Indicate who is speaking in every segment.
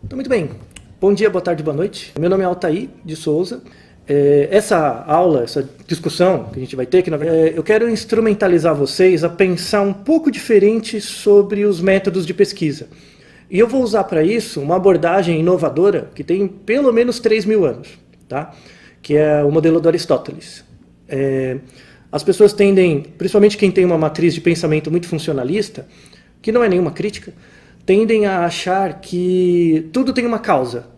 Speaker 1: Então, muito bem. Bom dia, boa tarde, boa noite. Meu nome é Altair de Souza. Essa aula, essa discussão que a gente vai ter, eu quero instrumentalizar vocês a pensar um pouco diferente sobre os métodos de pesquisa. E eu vou usar para isso uma abordagem inovadora que tem pelo menos 3.000 anos, tá? Que é o modelo do Aristóteles. As pessoas tendem, principalmente quem tem uma matriz de pensamento muito funcionalista, que não é nenhuma crítica, tendem a achar que tudo tem uma causa,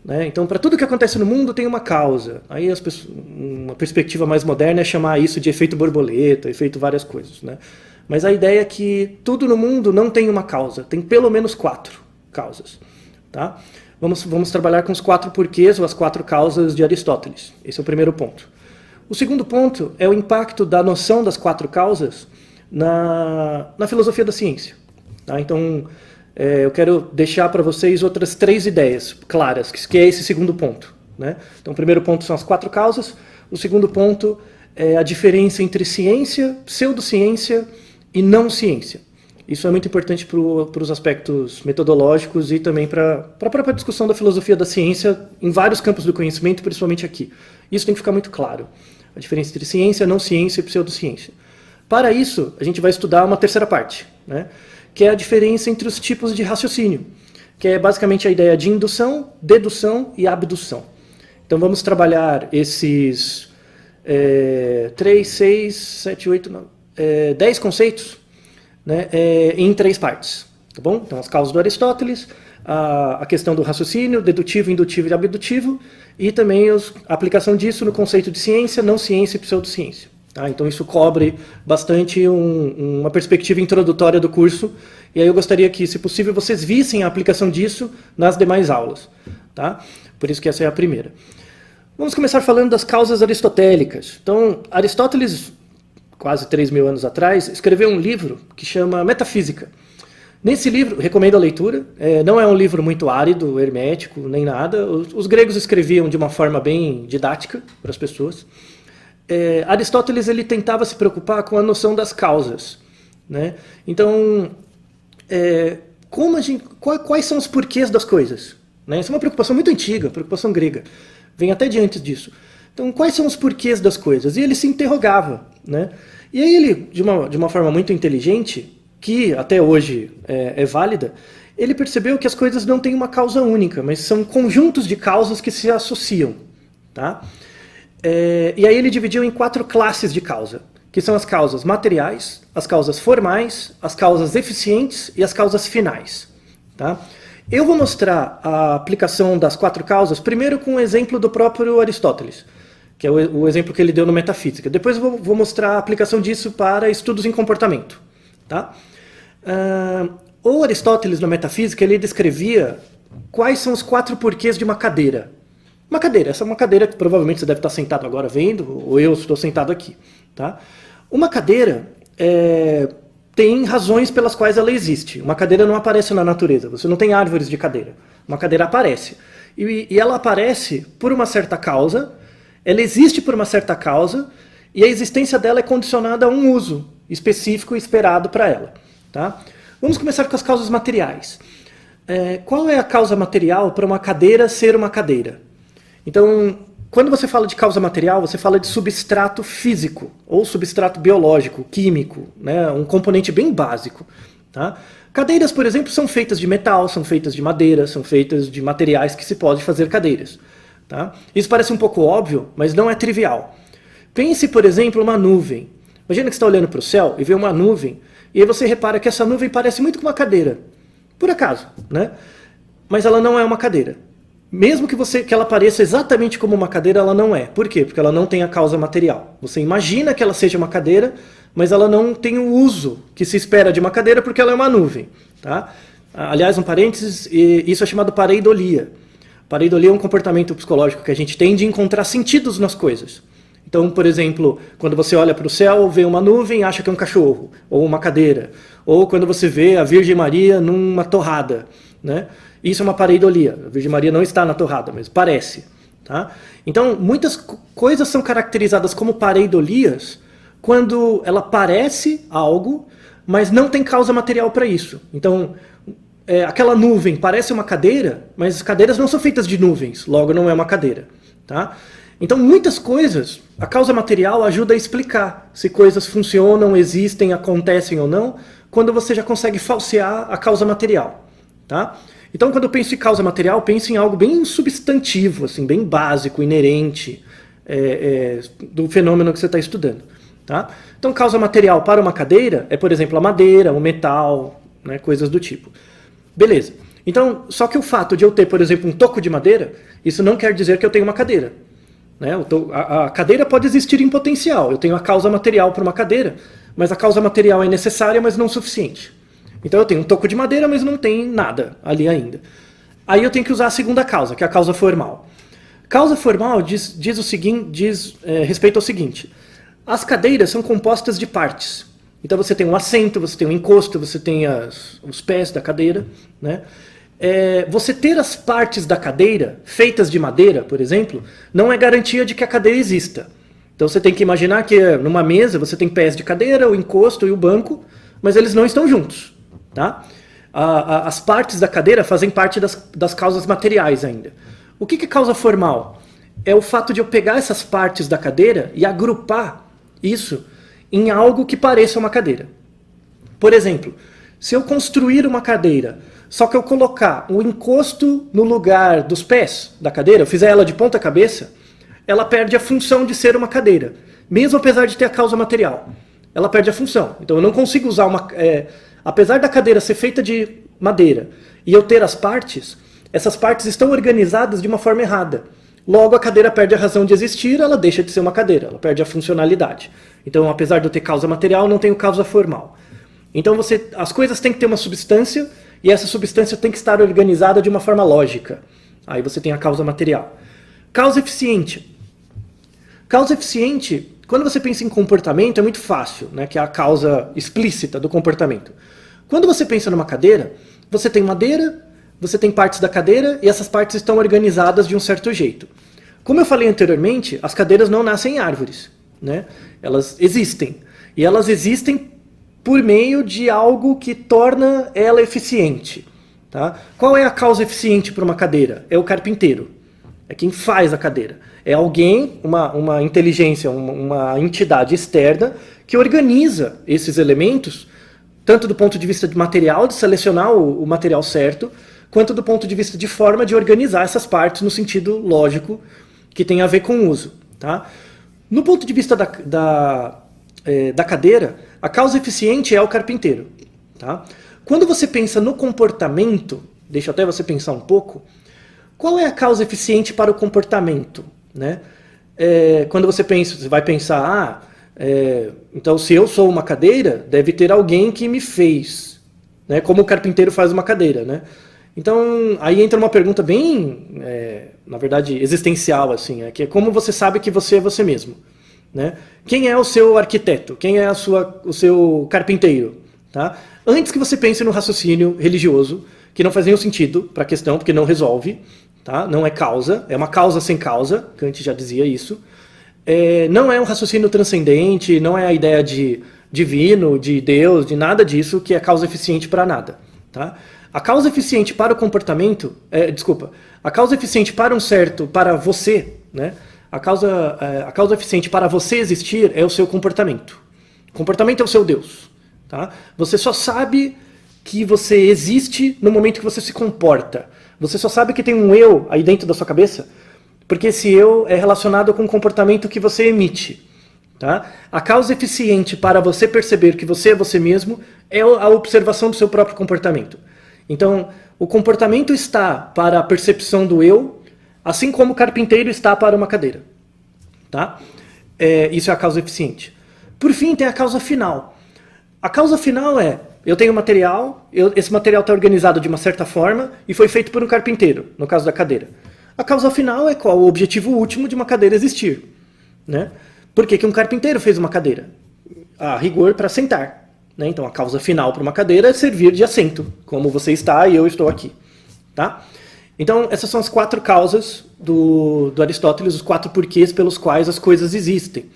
Speaker 1: né? Então, para tudo que acontece no mundo tem uma causa. Aí uma perspectiva mais moderna é chamar isso de efeito borboleta, efeito várias coisas, né? Mas a ideia é que tudo no mundo não tem uma causa, tem pelo menos 4 causas. Tá? Vamos trabalhar com os 4 porquês ou as 4 causas de Aristóteles. Esse é o primeiro ponto. O segundo ponto é o impacto da noção das 4 causas na filosofia da ciência. Tá? Então, eu quero deixar para vocês outras 3 ideias claras, que é esse segundo ponto. Né? Então, o primeiro ponto são as 4 causas, o segundo ponto é a diferença entre ciência, pseudociência e não ciência. Isso é muito importante para os aspectos metodológicos e também para a própria discussão da filosofia da ciência em vários campos do conhecimento, principalmente aqui. Isso tem que ficar muito claro. A diferença entre ciência, não ciência e pseudociência. Para isso, a gente vai estudar uma terceira parte, né? Que é a diferença entre os tipos de raciocínio, que é basicamente a ideia de indução, dedução e abdução. Então vamos trabalhar esses 3, 6, 7, 8, 9, 10 conceitos, né, em 3 partes. Tá bom? Então as causas do Aristóteles, a questão do raciocínio, dedutivo, indutivo e abdutivo, e também a aplicação disso no conceito de ciência, não ciência e pseudociência. Tá? Então isso cobre bastante uma perspectiva introdutória do curso, e aí eu gostaria que, se possível, vocês vissem a aplicação disso nas demais aulas. Tá? Por isso que essa é a primeira. Vamos começar falando das causas aristotélicas. Então, Aristóteles, quase 3.000 anos atrás, escreveu um livro que chama Metafísica. Nesse livro, recomendo a leitura, não é um livro muito árido, hermético, nem nada. Os gregos escreviam de uma forma bem didática para as pessoas. Aristóteles ele tentava se preocupar com a noção das causas, né? Então, quais são os porquês das coisas? Né? Essa é uma preocupação muito antiga, preocupação grega. Vem até de antes disso. Então, quais são os porquês das coisas? E ele se interrogava, né? E aí ele, de uma forma muito inteligente, que até hoje é válida, ele percebeu que as coisas não têm uma causa única, mas são conjuntos de causas que se associam, tá? E aí ele dividiu em 4 classes de causa, que são as causas materiais, as causas formais, as causas eficientes e as causas finais. Tá? Eu vou mostrar a aplicação das 4 causas, primeiro com um exemplo do próprio Aristóteles, que é o exemplo que ele deu no Metafísica. Depois eu vou mostrar a aplicação disso para estudos em comportamento. Tá? O Aristóteles, no Metafísica, ele descrevia quais são os 4 porquês de uma cadeira. Uma cadeira, essa é uma cadeira que provavelmente você deve estar sentado agora vendo, ou eu estou sentado aqui. Tá? Uma cadeira tem razões pelas quais ela existe. Uma cadeira não aparece na natureza, você não tem árvores de cadeira. Uma cadeira aparece. E ela aparece por uma certa causa, ela existe por uma certa causa, e a existência dela é condicionada a um uso específico e esperado para ela. Tá? Vamos começar com as causas materiais. Qual é a causa material para uma cadeira ser uma cadeira? Então, quando você fala de causa material, você fala de substrato físico, ou substrato biológico, químico, né? Um componente bem básico. Tá? Cadeiras, por exemplo, são feitas de metal, são feitas de madeira, são feitas de materiais que se pode fazer cadeiras. Tá? Isso parece um pouco óbvio, mas não é trivial. Pense, por exemplo, uma nuvem. Imagina que você está olhando para o céu e vê uma nuvem, e aí você repara que essa nuvem parece muito com uma cadeira. Por acaso, né? Mas ela não é uma cadeira. Mesmo que ela pareça exatamente como uma cadeira, ela não é. Por quê? Porque ela não tem a causa material. Você imagina que ela seja uma cadeira, mas ela não tem o uso que se espera de uma cadeira porque ela é uma nuvem. Tá? Aliás, um parênteses, isso é chamado pareidolia. Pareidolia é um comportamento psicológico que a gente tem de encontrar sentidos nas coisas. Então, por exemplo, quando você olha para o céu, vê uma nuvem e acha que é um cachorro, ou uma cadeira. Ou quando você vê a Virgem Maria numa torrada, né? Isso é uma pareidolia. A Virgem Maria não está na torrada, mas parece. Tá? Então, muitas coisas são caracterizadas como pareidolias quando ela parece algo, mas não tem causa material para isso. Então, aquela nuvem parece uma cadeira, mas as cadeiras não são feitas de nuvens, logo não é uma cadeira. Tá? Então muitas coisas, a causa material ajuda a explicar se coisas funcionam, existem, acontecem ou não, quando você já consegue falsear a causa material. Tá? Então quando eu penso em causa material, penso em algo bem substantivo, assim, bem básico, inerente do fenômeno que você está estudando. Tá? Então causa material para uma cadeira é, por exemplo, a madeira, o metal, né, coisas do tipo. Beleza. Então, só que o fato de eu ter, por exemplo, um toco de madeira, isso não quer dizer que eu tenho uma cadeira. Né? A cadeira pode existir em potencial. Eu tenho a causa material para uma cadeira, mas a causa material é necessária, mas não suficiente. Então eu tenho um toco de madeira, mas não tem nada ali ainda. Aí eu tenho que usar a segunda causa, que é a causa formal. Causa formal diz respeito ao seguinte: as cadeiras são compostas de partes. Então você tem um assento, você tem um encosto, você tem os pés da cadeira. Né? Você ter as partes da cadeira feitas de madeira, por exemplo, não é garantia de que a cadeira exista. Então você tem que imaginar que numa mesa você tem pés de cadeira, o encosto e o banco, mas eles não estão juntos. Tá? As partes da cadeira fazem parte das causas materiais ainda. O que é causa formal? É o fato de eu pegar essas partes da cadeira e agrupar isso em algo que pareça uma cadeira. Por exemplo, se eu construir uma cadeira, só que eu colocar o encosto no lugar dos pés da cadeira, eu fizer ela de ponta cabeça, ela perde a função de ser uma cadeira, mesmo apesar de ter a causa material. Ela perde a função. Então eu não consigo usar apesar da cadeira ser feita de madeira e eu ter as partes, essas partes estão organizadas de uma forma errada. Logo, a cadeira perde a razão de existir, ela deixa de ser uma cadeira, ela perde a funcionalidade. Então, apesar de eu ter causa material, não tenho causa formal. Então, as coisas têm que ter uma substância, e essa substância tem que estar organizada de uma forma lógica. Aí você tem a causa material. Causa eficiente. Causa eficiente, quando você pensa em comportamento, é muito fácil, né, que é a causa explícita do comportamento. Quando você pensa numa cadeira, você tem madeira, você tem partes da cadeira e essas partes estão organizadas de um certo jeito. Como eu falei anteriormente, as cadeiras não nascem em árvores. Né? Elas existem. E elas existem por meio de algo que torna ela eficiente. Tá? Qual é a causa eficiente para uma cadeira? É o carpinteiro. É quem faz a cadeira. É alguém, uma inteligência, uma entidade externa que organiza esses elementos, tanto do ponto de vista de material, de selecionar o material certo, quanto do ponto de vista de forma de organizar essas partes no sentido lógico que tem a ver com o uso. Tá? No ponto de vista da cadeira, a causa eficiente é o carpinteiro. Tá? Quando você pensa no comportamento, deixa até você pensar um pouco, qual é a causa eficiente para o comportamento? Né? Quando você vai pensar, então se eu sou uma cadeira, deve ter alguém que me fez, né? Como o carpinteiro faz uma cadeira. Né? Então, aí entra uma pergunta bem, na verdade, existencial, assim, que é como você sabe que você é você mesmo. Né? Quem é o seu arquiteto? Quem é o seu carpinteiro? Tá? Antes que você pense no raciocínio religioso, que não faz nenhum sentido para a questão, porque não resolve, tá? Não é causa, é uma causa sem causa, Kant já dizia isso. Não é um raciocínio transcendente, não é a ideia de divino, de Deus, de nada disso, que é causa eficiente para nada. Tá? A causa eficiente para o comportamento, a causa eficiente para você, né? A causa eficiente para você existir é o seu comportamento. O comportamento é o seu Deus. Tá? Você só sabe que você existe no momento que você se comporta. Você só sabe que tem um eu aí dentro da sua cabeça, porque esse eu é relacionado com o comportamento que você emite. Tá? A causa eficiente para você perceber que você é você mesmo é a observação do seu próprio comportamento. Então, o comportamento está para a percepção do eu, assim como o carpinteiro está para uma cadeira. Tá? Isso é a causa eficiente. Por fim, tem a causa final. A causa final eu tenho material, esse material está organizado de uma certa forma e foi feito por um carpinteiro, no caso da cadeira. A causa final é qual? O objetivo último de uma cadeira existir. Né? Por que que um carpinteiro fez uma cadeira? A rigor, para sentar. Né? Então a causa final para uma cadeira é servir de assento, como você está e eu estou aqui. Tá? Então essas são as 4 causas do Aristóteles, os 4 porquês pelos quais as coisas existem.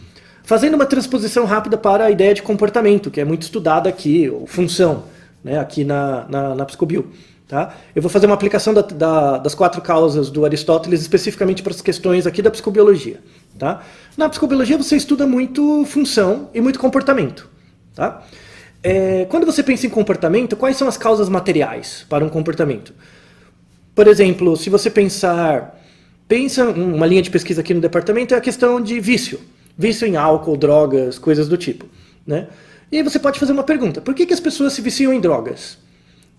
Speaker 1: Fazendo uma transposição rápida para a ideia de comportamento, que é muito estudada aqui, ou função, né, aqui na Psicobio. Tá? Eu vou fazer uma aplicação das 4 causas do Aristóteles especificamente para as questões aqui da psicobiologia. Tá? Na psicobiologia você estuda muito função e muito comportamento. Tá? Quando você pensa em comportamento, quais são as causas materiais para um comportamento? Por exemplo, se você pensa uma linha de pesquisa aqui no departamento é a questão de vício. Vício em álcool, drogas, coisas do tipo. Né? E aí você pode fazer uma pergunta. Por que as pessoas se viciam em drogas?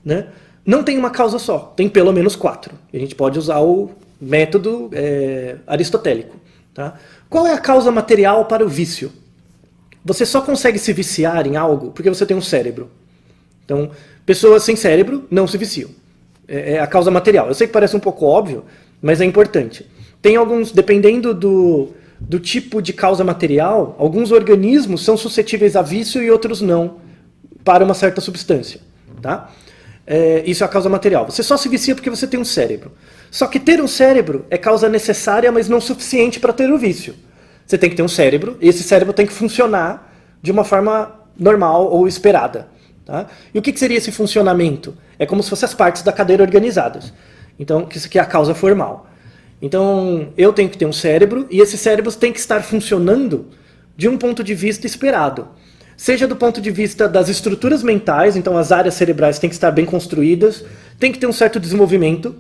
Speaker 1: Né? Não tem uma causa só, tem pelo menos 4. A gente pode usar o método aristotélico. Tá? Qual é a causa material para o vício? Você só consegue se viciar em algo porque você tem um cérebro. Então, pessoas sem cérebro não se viciam. É a causa material. Eu sei que parece um pouco óbvio, mas é importante. Tem alguns, dependendo do tipo de causa material, alguns organismos são suscetíveis a vício e outros não, para uma certa substância. Tá? Isso é a causa material. Você só se vicia porque você tem um cérebro. Só que ter um cérebro é causa necessária, mas não suficiente para ter o vício. Você tem que ter um cérebro, e esse cérebro tem que funcionar de uma forma normal ou esperada. Tá? E o que seria esse funcionamento? É como se fossem as partes da cadeia organizadas. Então, isso aqui é a causa formal. Então, eu tenho que ter um cérebro, e esse cérebro tem que estar funcionando de um ponto de vista esperado. Seja do ponto de vista das estruturas mentais, então as áreas cerebrais têm que estar bem construídas, tem que ter um certo desenvolvimento.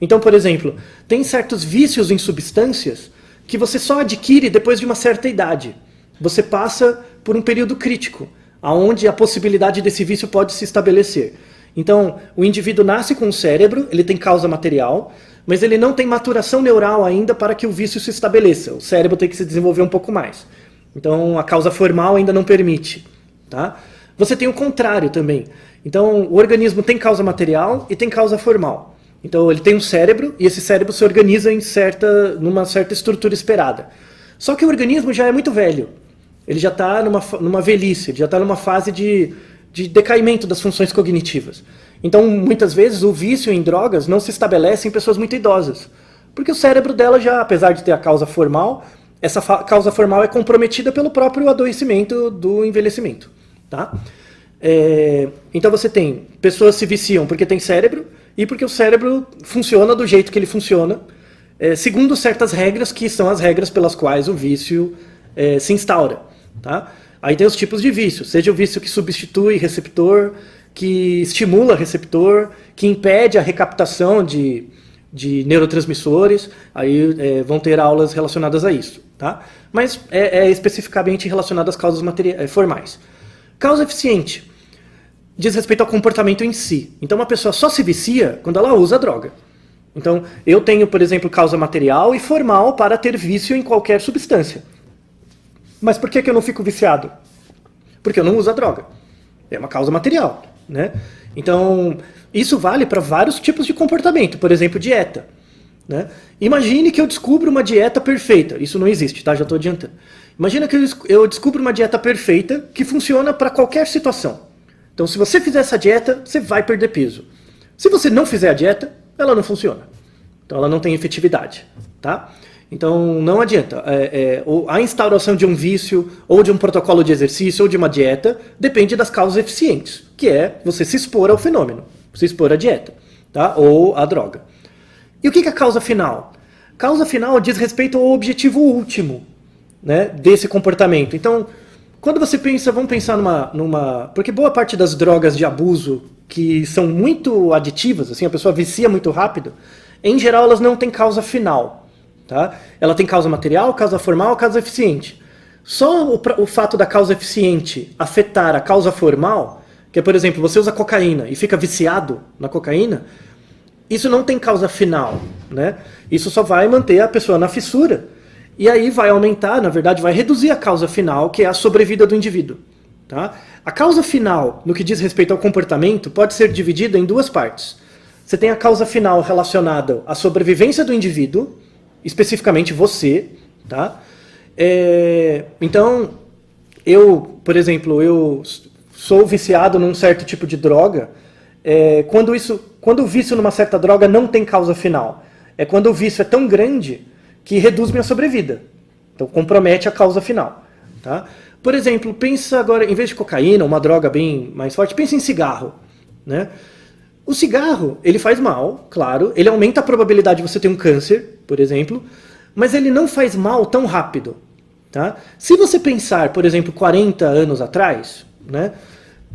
Speaker 1: Então, por exemplo, tem certos vícios em substâncias que você só adquire depois de uma certa idade. Você passa por um período crítico, onde a possibilidade desse vício pode se estabelecer. Então, o indivíduo nasce com um cérebro, ele tem causa material, mas ele não tem maturação neural ainda para que o vício se estabeleça. O cérebro tem que se desenvolver um pouco mais. Então, a causa formal ainda não permite. Tá? Você tem o contrário também. Então, o organismo tem causa material e tem causa formal. Então, ele tem um cérebro e esse cérebro se organiza numa certa estrutura esperada. Só que o organismo já é muito velho. Ele já está numa velhice, ele já está numa fase de decaimento das funções cognitivas. Então, muitas vezes, o vício em drogas não se estabelece em pessoas muito idosas. Porque o cérebro dela já, apesar de ter a causa formal, essa causa formal é comprometida pelo próprio adoecimento do envelhecimento. Tá? Então você tem pessoas se viciam porque tem cérebro e porque o cérebro funciona do jeito que ele funciona, segundo certas regras que são as regras pelas quais o vício se instaura. Tá? Aí tem os tipos de vício, seja o vício que substitui receptor, que estimula receptor, que impede a recaptação de neurotransmissores, aí vão ter aulas relacionadas a isso. Tá? Mas especificamente relacionado às causas formais. Causa eficiente diz respeito ao comportamento em si. Então uma pessoa só se vicia quando ela usa droga. Então eu tenho, por exemplo, causa material e formal para ter vício em qualquer substância. Mas por que eu não fico viciado? Porque eu não uso a droga. É uma causa material. Né? Então isso vale para vários tipos de comportamento. Por exemplo, dieta. Né? Imagine que eu descubro uma dieta perfeita. Isso não existe, tá? Já estou adiantando. Imagina que eu descubro uma dieta perfeita que funciona para qualquer situação. Então, se você fizer essa dieta, você vai perder peso. Se você não fizer a dieta, ela não funciona. Então, ela não tem efetividade. Tá? Então, não adianta. A instauração de um vício, ou de um protocolo de exercício, ou de uma dieta, depende das causas eficientes, que é você se expor ao fenômeno, se expor à dieta, tá? Ou à droga. E o que é a causa final? Causa final diz respeito ao objetivo último, né, desse comportamento. Então, quando você pensa, vamos pensar numa... Porque boa parte das drogas de abuso, que são muito aditivas, assim, a pessoa vicia muito rápido, em geral elas não têm causa final. Tá? Ela tem causa material, causa formal, causa eficiente. Só o fato da causa eficiente afetar a causa formal, que é, por exemplo, você usa cocaína e fica viciado na cocaína, isso não tem causa final, né? Isso só vai manter a pessoa na fissura. E aí vai aumentar, na verdade, vai reduzir a causa final, que é a sobrevida do indivíduo. Tá? A causa final, no que diz respeito ao comportamento, pode ser dividida em 2 partes. Você tem a causa final relacionada à sobrevivência do indivíduo, especificamente você. Tá? Então, por exemplo, eu sou viciado num certo tipo de droga. Quando o vício numa certa droga não tem causa final. É quando o vício é tão grande que reduz minha sobrevida. Então compromete a causa final. Tá? Por exemplo, pensa agora, em vez de cocaína, uma droga bem mais forte, pensa em cigarro. Né? O cigarro, ele faz mal, claro, ele aumenta a probabilidade de você ter um câncer, por exemplo, mas ele não faz mal tão rápido. Tá? Se você pensar, por exemplo, 40 anos atrás, né,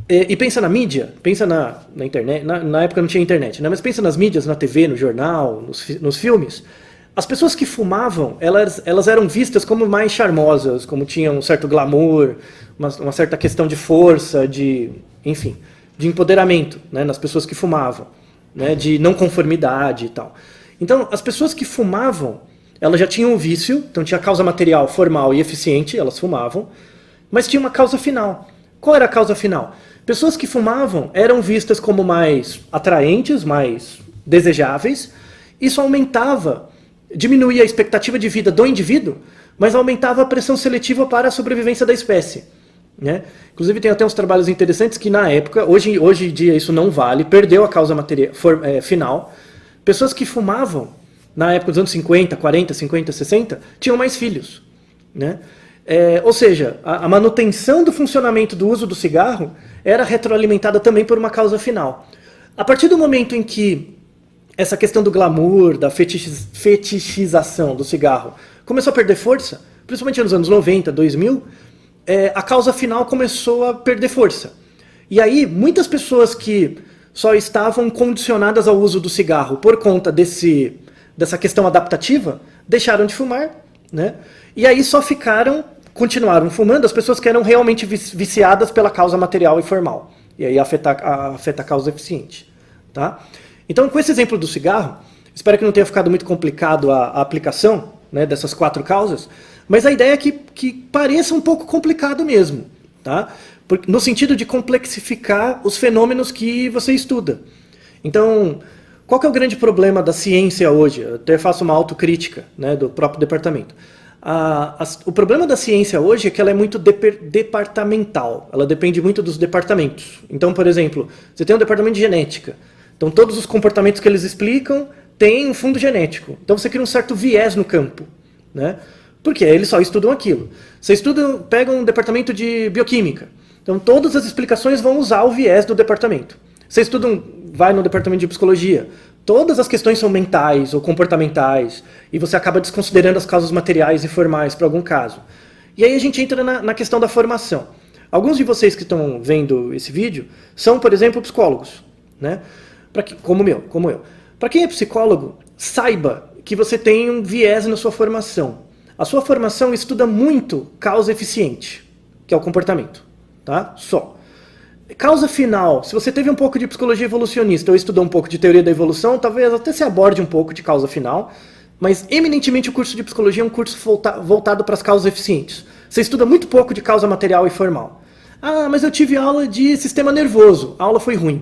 Speaker 1: e pensa na mídia, pensa na internet, na época não tinha internet, né, mas pensa nas mídias, na TV, no jornal, nos filmes, as pessoas que fumavam, elas eram vistas como mais charmosas, como tinham um certo glamour, uma certa questão de força, enfim, de empoderamento, né, nas pessoas que fumavam, né, de não conformidade e tal. Então, as pessoas que fumavam, elas já tinham um vício, então tinha causa material, formal e eficiente, elas fumavam, mas tinha uma causa final. Qual era a causa final? Pessoas que fumavam eram vistas como mais atraentes, mais desejáveis, isso diminuía a expectativa de vida do indivíduo, mas aumentava a pressão seletiva para a sobrevivência da espécie. Né? Inclusive tem até uns trabalhos interessantes que na época, hoje em dia isso não vale, perdeu a causa final. Pessoas que fumavam, na época dos anos 50, 40, 50, 60, tinham mais filhos. Né? Ou seja, a manutenção do funcionamento do uso do cigarro era retroalimentada também por uma causa final. A partir do momento em que essa questão do glamour, da fetichização do cigarro começou a perder força, principalmente nos anos 90, 2000, a causa final começou a perder força. E aí, muitas pessoas que só estavam condicionadas ao uso do cigarro por conta dessa questão adaptativa, deixaram de fumar, né? E aí só continuaram fumando as pessoas que eram realmente viciadas pela causa material e formal. E aí afeta a causa eficiente. Tá? Então, com esse exemplo do cigarro, espero que não tenha ficado muito complicado a aplicação, né, dessas 4 causas, mas a ideia é que pareça um pouco complicado mesmo. Tá? No sentido de complexificar os fenômenos que você estuda. Então, qual que é o grande problema da ciência hoje? Eu até faço uma autocrítica, né, do próprio departamento. O problema da ciência hoje é que ela é muito departamental. Ela depende muito dos departamentos. Então, por exemplo, você tem um departamento de genética. Então, todos os comportamentos que eles explicam têm um fundo genético. Então, você cria um certo viés no campo. Né? Porque eles só estudam aquilo. Você pega um departamento de bioquímica. Então, todas as explicações vão usar o viés do departamento. Você vai no departamento de psicologia. Todas as questões são mentais ou comportamentais, e você acaba desconsiderando as causas materiais e formais para algum caso. E aí a gente entra na questão da formação. Alguns de vocês que estão vendo esse vídeo são, por exemplo, psicólogos, né? Como eu. Para quem é psicólogo, saiba que você tem um viés na sua formação. A sua formação estuda muito causa eficiente, que é o comportamento. Tá? Só. Causa final, se você teve um pouco de psicologia evolucionista ou estudou um pouco de teoria da evolução, talvez até se aborde um pouco de causa final, mas eminentemente o curso de psicologia é um curso voltado para as causas eficientes. Você estuda muito pouco de causa material e formal. Ah, mas eu tive aula de sistema nervoso, a aula foi ruim.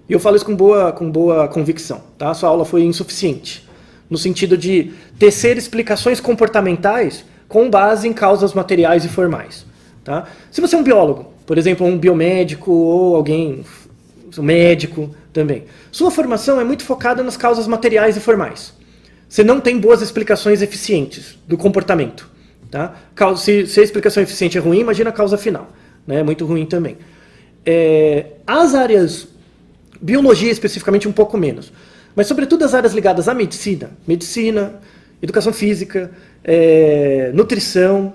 Speaker 1: E eu falo isso com boa convicção, tá? Sua aula foi insuficiente, no sentido de tecer explicações comportamentais com base em causas materiais e formais. Tá? Se você é um biólogo, por exemplo, um biomédico ou um médico também, sua formação é muito focada nas causas materiais e formais. Você não tem boas explicações eficientes do comportamento. Tá? Se a explicação eficiente é ruim, imagina a causa final. Né? É muito ruim também. As áreas, biologia especificamente um pouco menos, mas sobretudo as áreas ligadas à medicina, educação física, nutrição,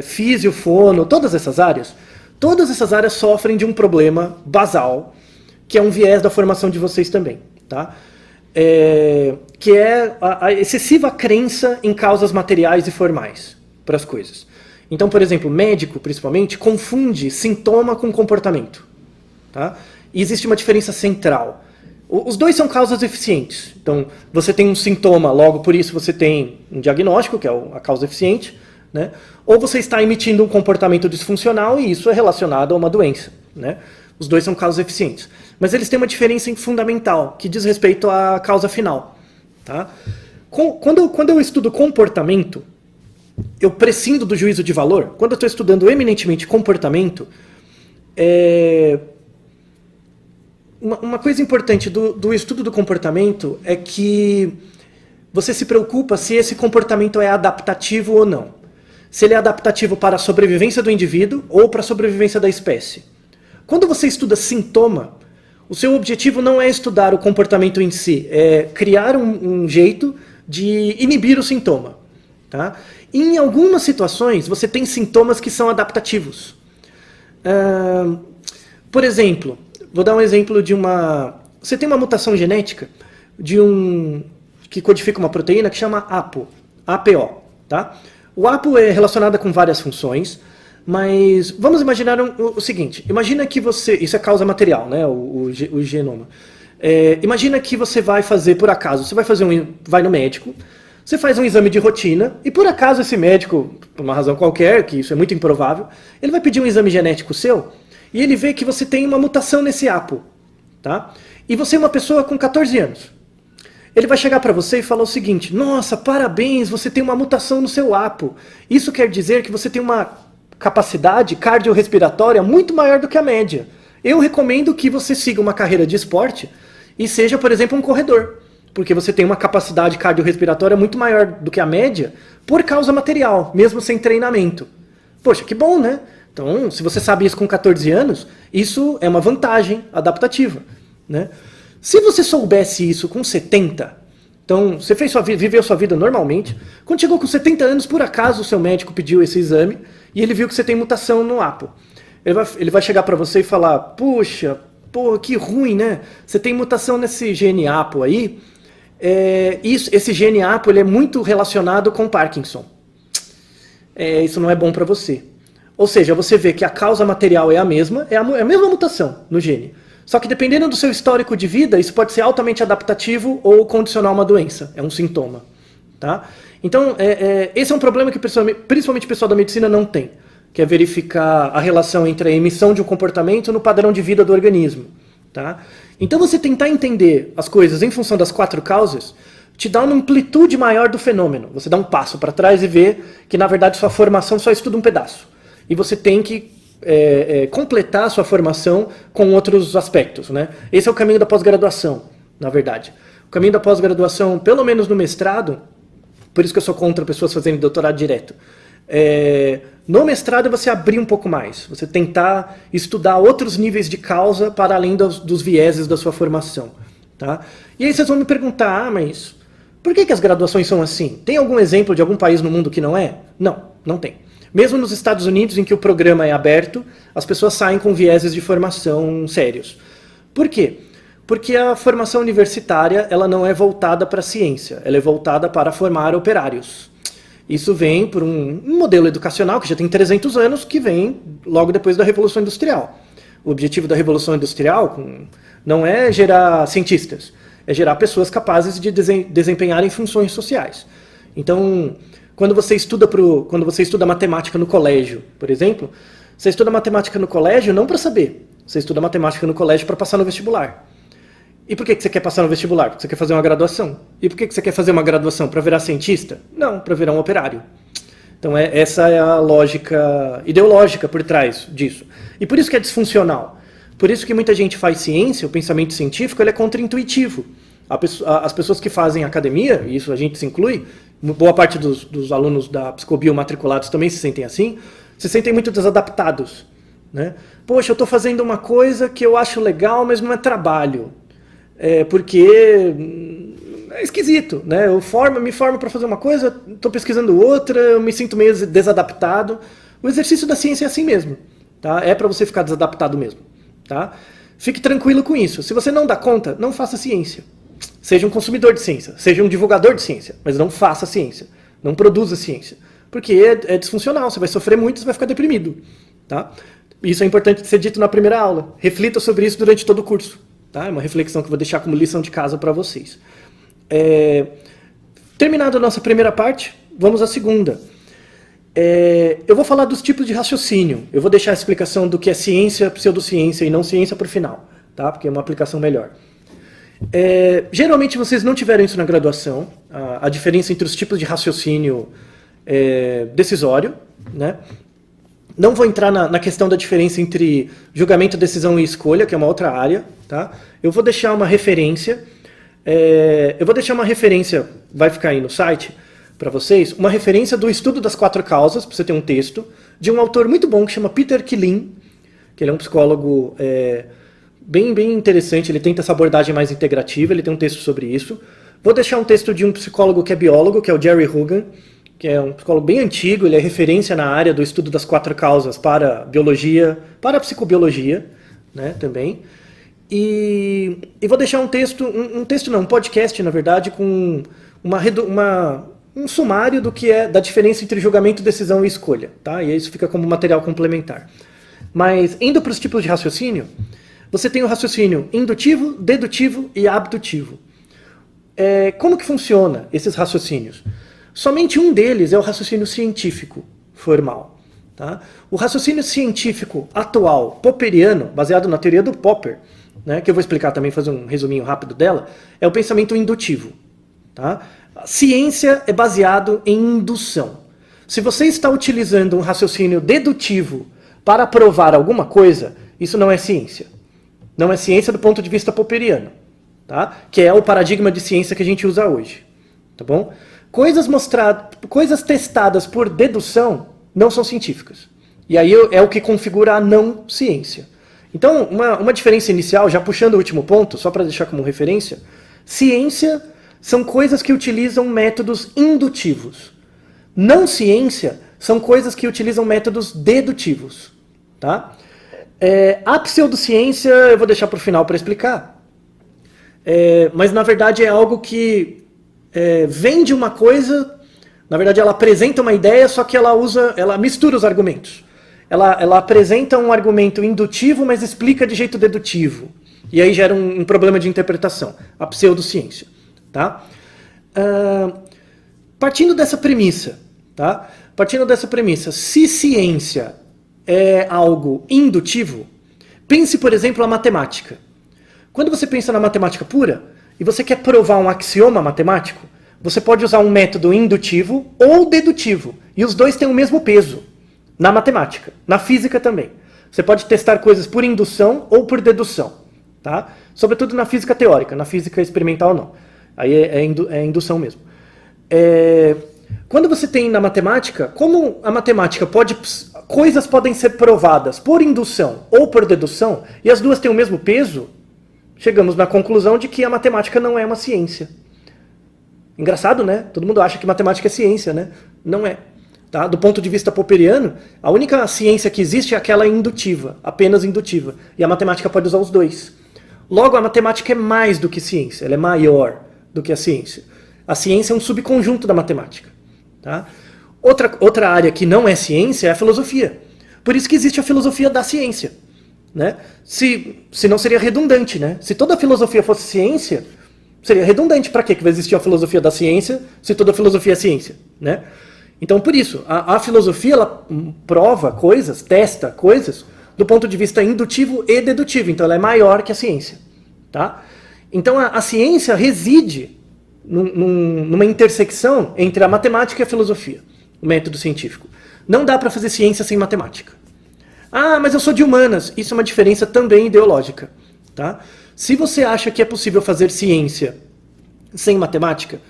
Speaker 1: físio, fono, todas essas áreas sofrem de um problema basal, que é um viés da formação de vocês também, tá? Que é a excessiva crença em causas materiais e formais para as coisas. Então, por exemplo, médico, principalmente, confunde sintoma com comportamento. Tá? E existe uma diferença central. Os dois são causas eficientes. Então, você tem um sintoma, logo por isso você tem um diagnóstico, que é a causa eficiente, né? Ou você está emitindo um comportamento disfuncional e isso é relacionado a uma doença. Né? Os dois são causas eficientes. Mas eles têm uma diferença fundamental, que diz respeito à causa final. Tá? Quando eu estudo comportamento, eu prescindo do juízo de valor. Quando eu estou estudando eminentemente comportamento, uma coisa importante do estudo do comportamento é que você se preocupa se esse comportamento é adaptativo ou não. Se ele é adaptativo para a sobrevivência do indivíduo ou para a sobrevivência da espécie. Quando você estuda sintoma, O seu objetivo não é estudar o comportamento em si, é criar um jeito de inibir o sintoma. Tá? Em algumas situações, você tem sintomas que são adaptativos. Por exemplo, vou dar um exemplo de uma... Você tem uma mutação genética que codifica uma proteína que chama APO. APO. Tá? O APO é relacionado com várias funções, mas vamos imaginar o seguinte. Imagina que você... Isso é causa material, né? O genoma. Imagina que você vai fazer, por acaso, você vai no médico, você faz um exame de rotina, e por acaso esse médico, por uma razão qualquer, que isso é muito improvável, ele vai pedir um exame genético seu, e ele vê que você tem uma mutação nesse APO. Tá? E você é uma pessoa com 14 anos. Ele vai chegar para você e falar o seguinte: nossa, parabéns, você tem uma mutação no seu APO. Isso quer dizer que você tem uma capacidade cardiorrespiratória muito maior do que a média. Eu recomendo que você siga uma carreira de esporte e seja, por exemplo, um corredor. Porque você tem uma capacidade cardiorrespiratória muito maior do que a média por causa material, mesmo sem treinamento. Poxa, que bom, né? Então, se você sabe isso com 14 anos, isso é uma vantagem adaptativa, né? Se você soubesse isso com 70, então você viveu sua vida normalmente, quando chegou com 70 anos, por acaso o seu médico pediu esse exame e ele viu que você tem mutação no APO. Ele vai chegar para você e falar: puxa, pô, que ruim, né? Você tem mutação nesse gene APO aí. Esse gene APO ele é muito relacionado com Parkinson. Isso não é bom para você. Ou seja, você vê que a causa material é a mesma mutação no gene. Só que dependendo do seu histórico de vida, isso pode ser altamente adaptativo ou condicionar uma doença. É um sintoma. Tá? Então, esse é um problema que principalmente o pessoal da medicina não tem, que é verificar a relação entre a emissão de um comportamento no padrão de vida do organismo. Tá? Então você tentar entender as coisas em função das 4 causas te dá uma amplitude maior do fenômeno. Você dá um passo para trás e vê que, na verdade, sua formação só estuda um pedaço. E você tem que completar a sua formação com outros aspectos. Né? Esse é o caminho da pós-graduação, na verdade. O caminho da pós-graduação, pelo menos no mestrado, por isso que eu sou contra pessoas fazendo doutorado direto, no mestrado você abrir um pouco mais, você tentar estudar outros níveis de causa para além dos vieses da sua formação. Tá? E aí vocês vão me perguntar: mas por que as graduações são assim? Tem algum exemplo de algum país no mundo que não é? Não, não tem. Mesmo nos Estados Unidos, em que o programa é aberto, as pessoas saem com vieses de formação sérios. Por quê? Porque a formação universitária ela não é voltada para a ciência, ela é voltada para formar operários. Isso vem por um modelo educacional que já tem 300 anos, que vem logo depois da Revolução Industrial. O objetivo da Revolução Industrial não é gerar cientistas, é gerar pessoas capazes de desempenharem funções sociais. Então, quando você estuda matemática no colégio, por exemplo, você estuda matemática no colégio não para saber, você estuda matemática no colégio para passar no vestibular. E por que você quer passar no vestibular? Porque você quer fazer uma graduação. E por que você quer fazer uma graduação? Para virar cientista? Não, para virar um operário. Então essa é a lógica ideológica por trás disso. E por isso que é disfuncional. Por isso que muita gente faz ciência, o pensamento científico ele é contraintuitivo. As pessoas que fazem academia, e isso a gente se inclui, boa parte dos alunos da Psicobio matriculados também se sentem assim, se sentem muito desadaptados. Né? Poxa, eu estou fazendo uma coisa que eu acho legal, mas não é trabalho. Porque é esquisito, né? Eu me formo para fazer uma coisa, estou pesquisando outra, eu me sinto meio desadaptado. O exercício da ciência é assim mesmo, tá? É para você ficar desadaptado mesmo, tá? Fique tranquilo com isso. Se você não dá conta, não faça ciência. Seja um consumidor de ciência, seja um divulgador de ciência, mas não faça ciência, não produza ciência, porque é disfuncional, você vai sofrer muito, você vai ficar deprimido, tá? Isso é importante ser dito na primeira aula. Reflita sobre isso durante todo o curso. Tá? É uma reflexão que eu vou deixar como lição de casa para vocês. Terminada a nossa primeira parte, vamos à segunda. Eu vou falar dos tipos de raciocínio. Eu vou deixar a explicação do que é ciência, pseudociência e não ciência para o final, tá? Porque é uma aplicação melhor. Geralmente vocês não tiveram isso na graduação, a diferença entre os tipos de raciocínio decisório, né? Não vou entrar na questão da diferença entre julgamento, decisão e escolha, que é uma outra área. Tá? Eu vou deixar uma referência. Vai ficar aí no site para vocês, uma referência do estudo das 4 causas, para você ter um texto, de um autor muito bom que chama Peter Quillin, que ele é um psicólogo bem interessante, ele tenta essa abordagem mais integrativa, ele tem um texto sobre isso. Vou deixar um texto de um psicólogo que é biólogo, que é o Jerry Hogan, que é um psicólogo bem antigo, ele é referência na área do estudo das 4 causas para biologia, para a psicobiologia, né, também. E vou deixar um podcast, na verdade, com um sumário do que é da diferença entre julgamento, decisão e escolha, tá? E isso fica como material complementar. Mas, indo para os tipos de raciocínio, você tem o raciocínio indutivo, dedutivo e abdutivo. Como que funciona esses raciocínios? Somente um deles é o raciocínio científico, formal. Tá? O raciocínio científico atual, popperiano, baseado na teoria do Popper, né, que eu vou explicar também, fazer um resuminho rápido dela, é o pensamento indutivo. Tá? A ciência é baseado em indução. Se você está utilizando um raciocínio dedutivo para provar alguma coisa, isso não é ciência. Não é ciência do ponto de vista popperiano, tá? Que é o paradigma de ciência que a gente usa hoje. Tá bom? Coisas testadas por dedução não são científicas. E aí é o que configura a não ciência. Então, uma diferença inicial, já puxando o último ponto, só para deixar como referência, ciência são coisas que utilizam métodos indutivos. Não ciência são coisas que utilizam métodos dedutivos. Tá? A pseudociência eu vou deixar para o final para explicar. Mas na verdade é algo que vende uma coisa, na verdade ela apresenta uma ideia, só que ela mistura os argumentos. Ela apresenta um argumento indutivo, mas explica de jeito dedutivo. E aí gera um problema de interpretação, a pseudociência. Tá? Partindo dessa premissa, tá? Se ciência é algo indutivo, pense, por exemplo, a matemática. Quando você pensa na matemática pura, e você quer provar um axioma matemático, você pode usar um método indutivo ou dedutivo. E os dois têm o mesmo peso na matemática, na física também. Você pode testar coisas por indução ou por dedução. Tá? Sobretudo na física teórica, na física experimental não. Aí é indução mesmo. Quando você tem na matemática, como a matemática coisas podem ser provadas por indução ou por dedução, e as duas têm o mesmo peso, chegamos na conclusão de que a matemática não é uma ciência. Engraçado, né? Todo mundo acha que matemática é ciência, né? Não é. Tá? Do ponto de vista popperiano, a única ciência que existe é aquela indutiva, apenas indutiva. E a matemática pode usar os dois. Logo, a matemática é mais do que ciência, ela é maior do que a ciência. A ciência é um subconjunto da matemática. Tá? Outra área que não é ciência é a filosofia. Por isso que existe a filosofia da ciência. Né? Se não seria redundante. Né? Se toda a filosofia fosse ciência, seria redundante. Para que vai existir a filosofia da ciência se toda a filosofia é ciência? Né? Então, por isso, a filosofia ela prova coisas, testa coisas, do ponto de vista indutivo e dedutivo. Então, ela é maior que a ciência. Tá? Então, a ciência reside numa intersecção entre a matemática e a filosofia, o método científico. Não dá para fazer ciência sem matemática. Ah, mas eu sou de humanas. Isso é uma diferença também ideológica. Tá? Se você acha que é possível fazer ciência sem matemática,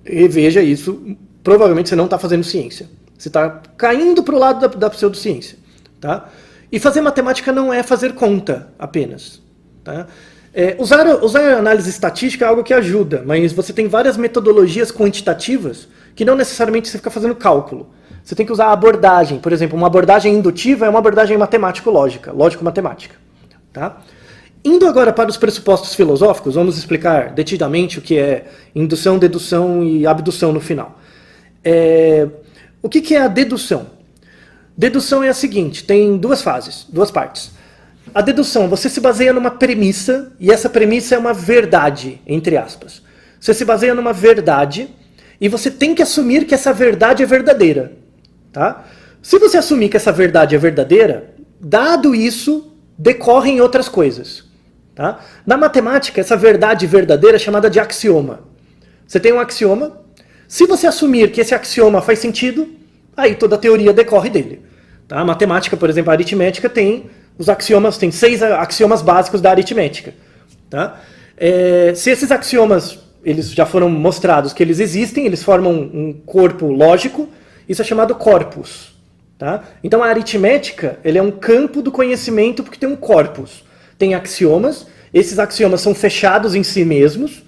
Speaker 1: reveja isso. Provavelmente você não está fazendo ciência. Você está caindo para o lado da pseudociência. Tá? E fazer matemática não é fazer conta apenas. Tá? Usar análise estatística é algo que ajuda, mas você tem várias metodologias quantitativas que não necessariamente você fica fazendo cálculo. Você tem que usar a abordagem. Por exemplo, uma abordagem indutiva é uma abordagem matemático-lógica, lógico-matemática. Tá? Indo agora para os pressupostos filosóficos, vamos explicar detidamente o que é indução, dedução e abdução no final. O que é a dedução? Dedução é a seguinte, tem duas fases, duas partes. A dedução, você se baseia numa premissa, e essa premissa é uma verdade, entre aspas. Você se baseia numa verdade, e você tem que assumir que essa verdade é verdadeira. Tá? Se você assumir que essa verdade é verdadeira, dado isso, decorrem outras coisas. Tá? Na matemática, essa verdade verdadeira é chamada de axioma. Você tem um axioma, se você assumir que esse axioma faz sentido, aí toda a teoria decorre dele. Tá? A matemática, por exemplo, a aritmética tem os axiomas, tem 6 axiomas básicos da aritmética. Tá? Se esses axiomas eles já foram mostrados que eles existem, eles formam um corpo lógico, isso é chamado corpus. Tá? Então a aritmética ele é um campo do conhecimento porque tem um corpus. tem axiomas, esses axiomas são fechados em si mesmos,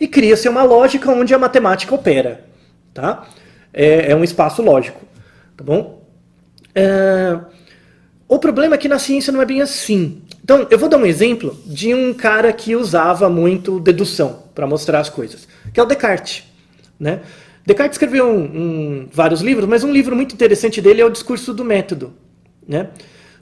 Speaker 1: e cria-se uma lógica onde a matemática opera. Tá? É um espaço lógico. Tá bom? O problema é que na ciência não é bem assim. Então, eu vou dar um exemplo de um cara que usava muito dedução para mostrar as coisas, que é o Descartes. Né? Descartes escreveu vários livros, mas um livro muito interessante dele é o Discurso do Método. Né?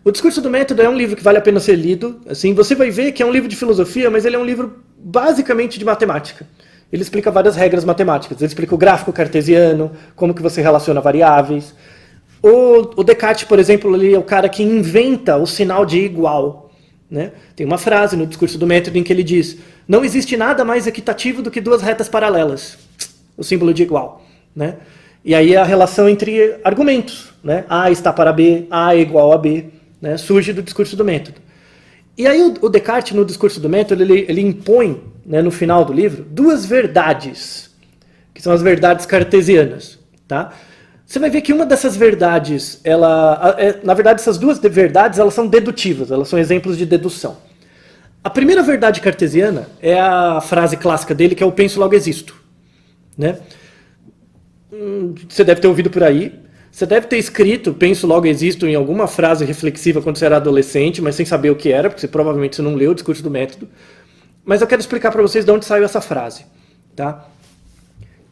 Speaker 1: O Discurso do Método é um livro que vale a pena ser lido. Assim, você vai ver que é um livro de filosofia, mas ele é um livro basicamente de matemática. Ele explica várias regras matemáticas. Ele explica o gráfico cartesiano, como que você relaciona variáveis. O Descartes, por exemplo, ele é o cara que inventa o sinal de igual. Né? Tem uma frase no Discurso do Método em que ele diz: não existe nada mais equitativo do que duas retas paralelas. O símbolo de igual. Né? E aí a relação entre argumentos. Né? A está para B, A é igual a B. Né? Surge do Discurso do Método. E aí o Descartes, no Discurso do Método, ele impõe, né, no final do livro, duas verdades, que são as verdades cartesianas. Tá? Você vai ver que uma dessas verdades, na verdade, essas duas verdades, elas são dedutivas, elas são exemplos de dedução. A primeira verdade cartesiana é a frase clássica dele, que é o penso logo existo. Né? Você deve ter ouvido por aí. Você deve ter escrito penso logo existo em alguma frase reflexiva quando você era adolescente, mas sem saber o que era, porque provavelmente você não leu o Discurso do Método. Mas eu quero explicar para vocês de onde saiu essa frase. Tá?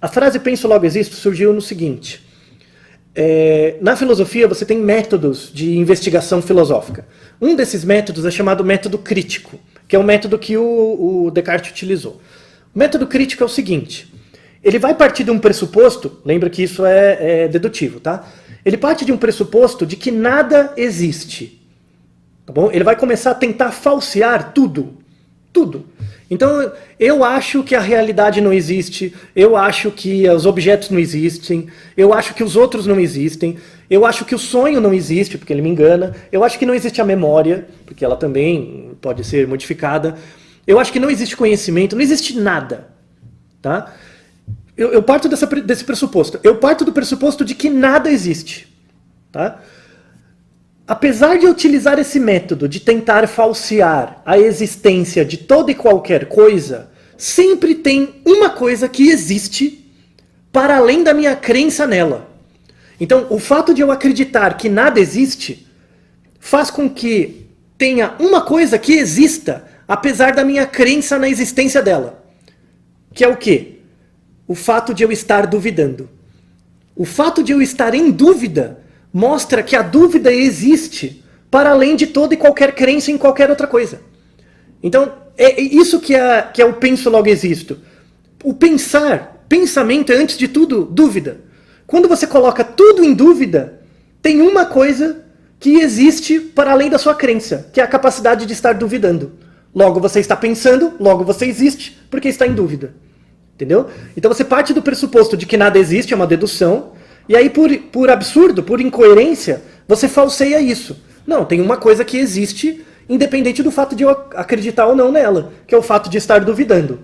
Speaker 1: A frase penso logo existo surgiu no seguinte. Na filosofia você tem métodos de investigação filosófica. Um desses métodos é chamado método crítico, que é o método que o Descartes utilizou. O método crítico é o seguinte: ele vai partir de um pressuposto, lembra que isso é dedutivo, tá? Ele parte de um pressuposto de que nada existe. Tá bom? Ele vai começar a tentar falsear tudo. Tudo. Então, eu acho que a realidade não existe, eu acho que os objetos não existem, eu acho que os outros não existem, eu acho que o sonho não existe, porque ele me engana, eu acho que não existe a memória, porque ela também pode ser modificada, eu acho que não existe conhecimento, não existe nada. Tá? Eu parto desse pressuposto. Eu parto do pressuposto de que nada existe. Tá? Apesar de eu utilizar esse método de tentar falsear a existência de toda e qualquer coisa, sempre tem uma coisa que existe para além da minha crença nela. Então, o fato de eu acreditar que nada existe faz com que tenha uma coisa que exista apesar da minha crença na existência dela. Que é o quê? O fato de eu estar duvidando. O fato de eu estar em dúvida mostra que a dúvida existe para além de toda e qualquer crença em qualquer outra coisa. Então, é isso que é o penso logo existo. O pensamento é antes de tudo dúvida. Quando você coloca tudo em dúvida, tem uma coisa que existe para além da sua crença, que é a capacidade de estar duvidando. Logo você está pensando, logo você existe, porque está em dúvida. Entendeu? Então você parte do pressuposto de que nada existe, é uma dedução, e aí por absurdo, por incoerência, você falseia isso. Não, tem uma coisa que existe, independente do fato de eu acreditar ou não nela, que é o fato de estar duvidando.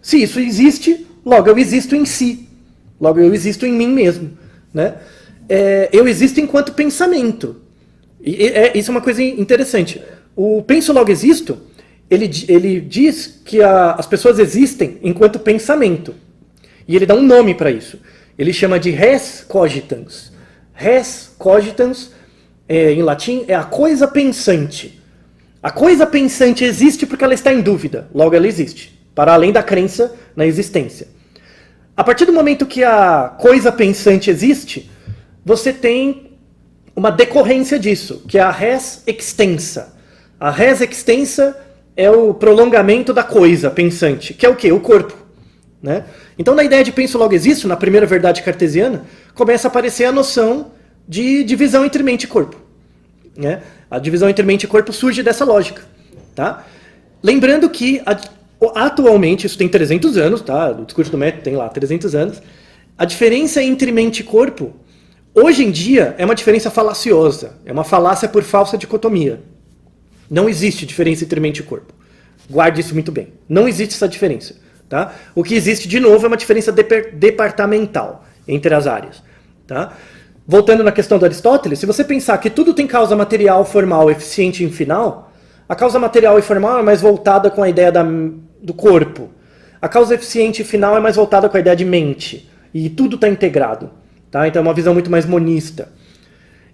Speaker 1: Se isso existe, logo eu existo em si. Logo eu existo em mim mesmo. Né? Eu existo enquanto pensamento. Isso é uma coisa interessante. O penso logo existo, ele diz que as pessoas existem enquanto pensamento. E ele dá um nome para isso. Ele chama de res cogitans. Res cogitans, em latim, é a coisa pensante. A coisa pensante existe porque ela está em dúvida. Logo ela existe, para além da crença na existência. A partir do momento que a coisa pensante existe, você tem uma decorrência disso, que é a res extensa. A res extensa é o prolongamento da coisa pensante, que é o quê? O corpo. Né? Então, na ideia de penso logo existo, na primeira verdade cartesiana, começa a aparecer a noção de divisão entre mente e corpo. Né? A divisão entre mente e corpo surge dessa lógica. Tá? Lembrando que, atualmente, isso tem 300 anos, tá? O Discurso do Método tem lá 300 anos, a diferença entre mente e corpo, hoje em dia, é uma diferença falaciosa, é uma falácia por falsa dicotomia. Não existe diferença entre mente e corpo. Guarde isso muito bem. Não existe essa diferença. Tá? O que existe, de novo, é uma diferença departamental entre as áreas. Tá? Voltando na questão do Aristóteles, se você pensar que tudo tem causa material, formal, eficiente e final, A causa material e formal é mais voltada com a ideia do corpo. A causa eficiente e final é mais voltada com a ideia de mente. E tudo está integrado. Tá? Então é uma visão muito mais monista.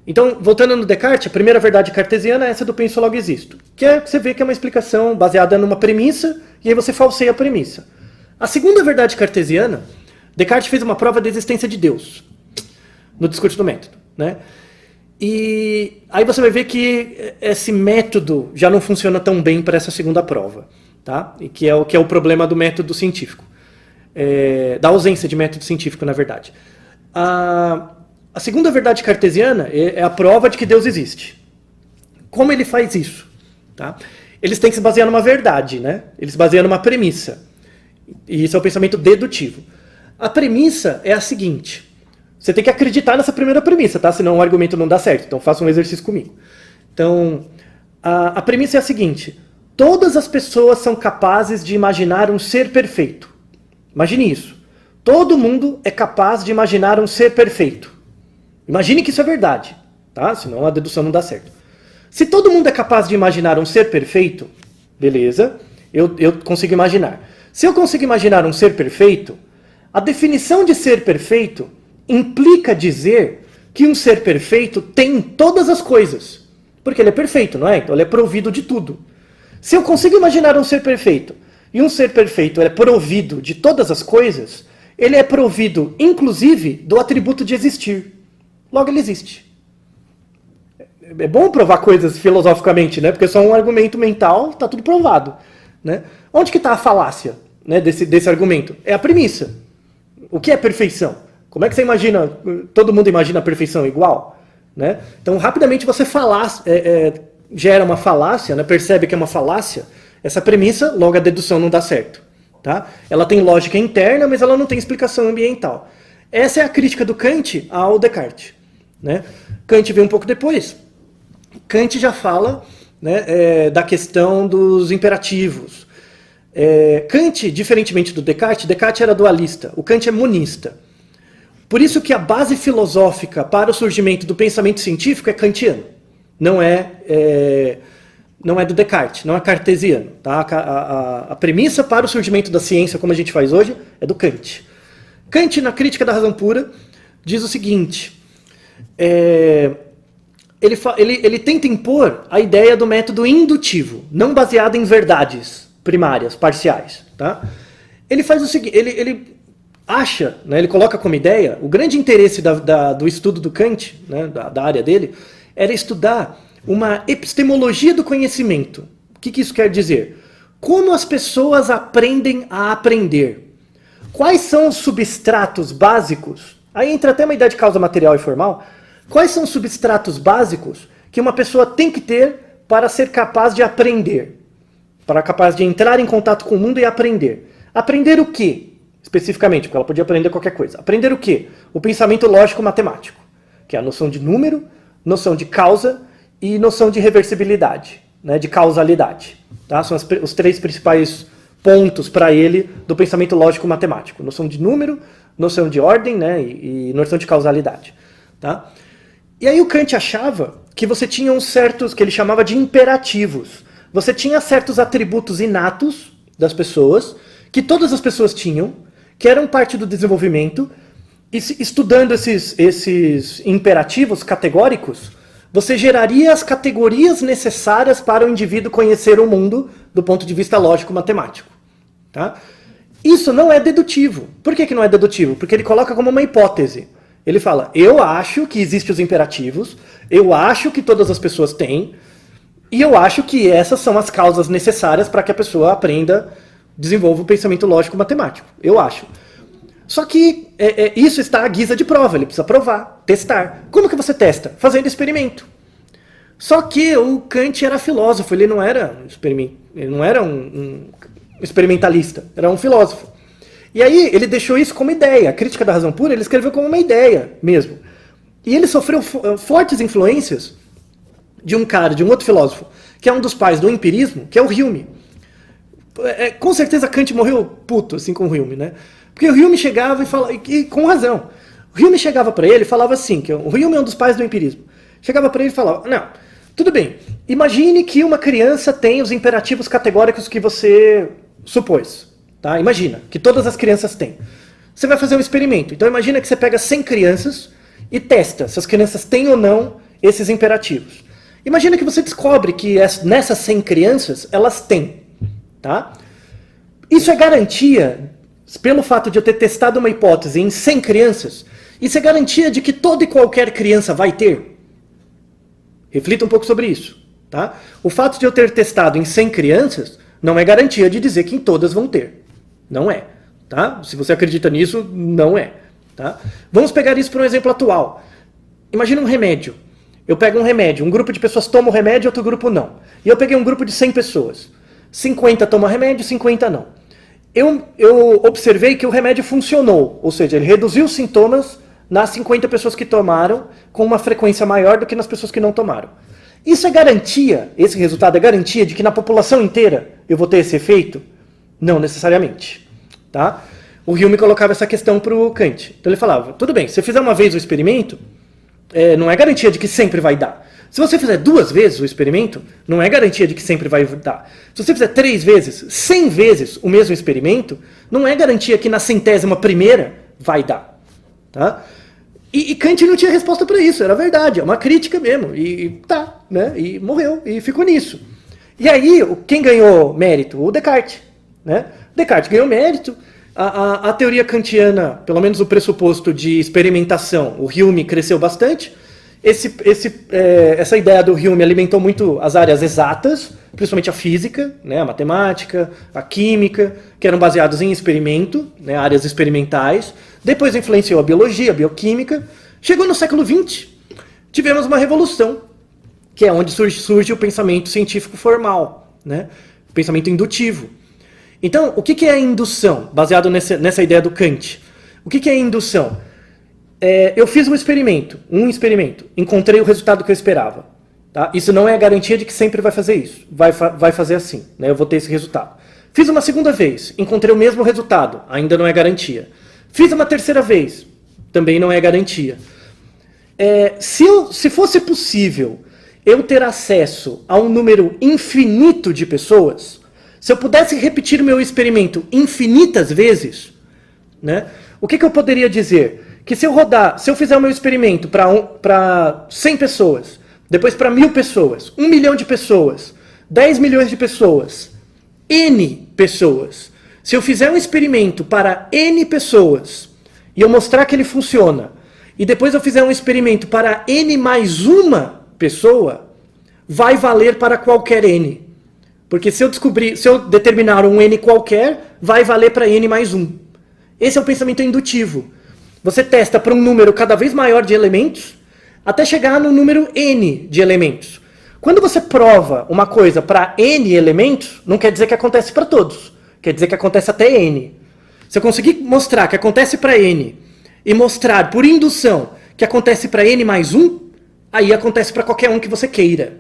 Speaker 1: Então, voltando no Descartes, a primeira verdade cartesiana é essa do penso logo existo. Que é que você vê que é uma explicação baseada numa premissa, e aí você falseia a premissa. A segunda verdade cartesiana, Descartes fez uma prova da existência de Deus, no discurso do método, né? E aí você vai ver que esse método já não funciona tão bem para essa segunda prova, tá? E que é o problema do método científico, da ausência de método científico, na verdade. A segunda verdade cartesiana é a prova de que Deus existe. Como ele faz isso? Tá? Eles têm que se basear numa verdade, né? Eles se baseiam numa premissa. E isso é o pensamento dedutivo. A premissa é a seguinte. Você tem que acreditar nessa primeira premissa, tá? Senão o argumento não dá certo. Então faça um exercício comigo. Então, a premissa é a seguinte. Todas as pessoas são capazes de imaginar um ser perfeito. Imagine isso. Todo mundo é capaz de imaginar um ser perfeito. Imagine que isso é verdade, tá? Senão a dedução não dá certo. Se todo mundo é capaz de imaginar um ser perfeito, beleza, eu consigo imaginar. Se eu consigo imaginar um ser perfeito, a definição de ser perfeito implica dizer que um ser perfeito tem todas as coisas. Porque ele é perfeito, não é? Então ele é provido de tudo. Se eu consigo imaginar um ser perfeito, e um ser perfeito é provido de todas as coisas, ele é provido, inclusive, do atributo de existir. Logo ele existe. É bom provar coisas filosoficamente, né? Porque só um argumento mental está tudo provado. Né? Onde que está a falácia, né, desse argumento? É a premissa. O que é perfeição? Como é que você imagina, todo mundo imagina a perfeição igual? Né? Então rapidamente você gera uma falácia, né? Percebe que é uma falácia, essa premissa, logo a dedução não dá certo. Tá? Ela tem lógica interna, mas ela não tem explicação ambiental. Essa é a crítica do Kant ao Descartes. Né? Kant veio um pouco depois. Kant já fala, né, da questão dos imperativos. Kant, diferentemente do Descartes, Descartes era dualista, o Kant é monista. Por isso que a base filosófica para o surgimento do pensamento científico é kantiano. Não é do Descartes, não é cartesiano. Tá? A premissa para o surgimento da ciência, como a gente faz hoje, é do Kant. Kant, na Crítica da Razão Pura, diz o seguinte... Ele tenta impor a ideia do método indutivo, não baseado em verdades primárias, parciais. Tá? Ele faz o seguinte, ele acha, né, ele coloca como ideia, o grande interesse do estudo do Kant, né, da área dele, era estudar uma epistemologia do conhecimento. O que isso quer dizer? Como as pessoas aprendem a aprender. Quais são os substratos básicos? Aí entra até uma ideia de causa material e formal. Quais são os substratos básicos que uma pessoa tem que ter para ser capaz de aprender? Para capaz de entrar em contato com o mundo e aprender. Aprender o quê? Especificamente, porque ela podia aprender qualquer coisa. Aprender o quê? O pensamento lógico-matemático, que é a noção de número, noção de causa e noção de reversibilidade, né, de causalidade. Tá? São os três principais pontos para ele do pensamento lógico-matemático. Noção de número, noção de ordem, né, e noção de causalidade. Tá? E aí o Kant achava que você tinha uns certos, que ele chamava de imperativos. Você tinha certos atributos inatos das pessoas, que todas as pessoas tinham, que eram parte do desenvolvimento, e estudando esses imperativos categóricos, você geraria as categorias necessárias para o indivíduo conhecer o mundo do ponto de vista lógico-matemático. Tá? Isso não é dedutivo. Por que não é dedutivo? Porque ele coloca como uma hipótese. Ele fala, eu acho que existem os imperativos, eu acho que todas as pessoas têm, e eu acho que essas são as causas necessárias para que a pessoa aprenda, desenvolva o pensamento lógico-matemático. Eu acho. Só que isso está à guisa de prova, ele precisa provar, testar. Como que você testa? Fazendo experimento. Só que o Kant era filósofo, ele não era um experimentalista, era um filósofo. E aí ele deixou isso como ideia. A Crítica da Razão Pura ele escreveu como uma ideia mesmo. E ele sofreu fortes influências de um outro filósofo, que é um dos pais do empirismo, que é o Hume. Com certeza Kant morreu puto assim com o Hume, né? Porque o Hume chegava e falava, e com razão, o Hume chegava para ele e falava assim, que o Hume é um dos pais do empirismo. Chegava para ele e falava, não, Tudo bem, imagine que uma criança tem os imperativos categóricos que você supôs. Tá? Imagina que todas as crianças têm. Você vai fazer um experimento. Então imagina que você pega 100 crianças e testa se as crianças têm ou não esses imperativos. Imagina que você descobre que nessas 100 crianças, elas têm. Tá? Isso é garantia, pelo fato de eu ter testado uma hipótese em 100 crianças, isso é garantia de que toda e qualquer criança vai ter? Reflita um pouco sobre isso. Tá? O fato de eu ter testado em 100 crianças não é garantia de dizer que em todas vão ter. Não é. Tá? Se você acredita nisso, não é. Tá? Vamos pegar isso para um exemplo atual. Imagina um remédio. Eu pego um remédio, um grupo de pessoas toma o remédio, outro grupo não. E eu peguei um grupo de 100 pessoas. 50 tomam remédio, 50 não. Eu observei que o remédio funcionou, ou seja, ele reduziu os sintomas nas 50 pessoas que tomaram com uma frequência maior do que nas pessoas que não tomaram. Isso é garantia, esse resultado é garantia de que na população inteira eu vou ter esse efeito? Não necessariamente. Tá? O Hume colocava essa questão para o Kant. Então ele falava, tudo bem, se você fizer uma vez o experimento, não é garantia de que sempre vai dar. Se você fizer 2 vezes o experimento, não é garantia de que sempre vai dar. Se você fizer 3 vezes, 100 vezes o mesmo experimento, não é garantia que na 100ª vai dar. Tá? E Kant não tinha resposta para isso, era verdade, é uma crítica mesmo. E tá, né? E morreu, e ficou nisso. E aí, quem ganhou mérito? O Descartes. Né? Descartes ganhou mérito. A teoria kantiana, pelo menos o pressuposto de experimentação, o Hume cresceu bastante. Essa ideia do Hume alimentou muito as áreas exatas, principalmente a física, né, a matemática, a química, que eram baseados em experimento, né, áreas experimentais. Depois influenciou a biologia, a bioquímica. Chegou no século XX, tivemos uma revolução, que é onde surge o pensamento científico formal, né, o pensamento indutivo. Então, o que é a indução, baseado nessa ideia do Kant? O que é a indução? Eu fiz um experimento, encontrei o resultado que eu esperava. Tá? Isso não é a garantia de que sempre vai fazer isso, vai fazer assim, né? Eu vou ter esse resultado. Fiz uma segunda vez, encontrei o mesmo resultado, ainda não é garantia. Fiz uma terceira vez, também não é garantia. Se fosse possível eu ter acesso a um número infinito de pessoas, se eu pudesse repetir o meu experimento infinitas vezes, né, o que eu poderia dizer? Que se eu fizer o meu experimento para 100 pessoas, depois para 1000 pessoas, 1 milhão de pessoas, 10 milhões de pessoas, N pessoas, se eu fizer um experimento para N pessoas e eu mostrar que ele funciona, e depois eu fizer um experimento para N mais uma pessoa, vai valer para qualquer N. Porque se eu determinar um N qualquer, vai valer para N mais 1. Esse é o pensamento indutivo. Você testa para um número cada vez maior de elementos, até chegar no número N de elementos. Quando você prova uma coisa para N elementos, não quer dizer que acontece para todos. Quer dizer que acontece até N. Se eu conseguir mostrar que acontece para N, e mostrar por indução que acontece para N mais 1, aí acontece para qualquer um que você queira.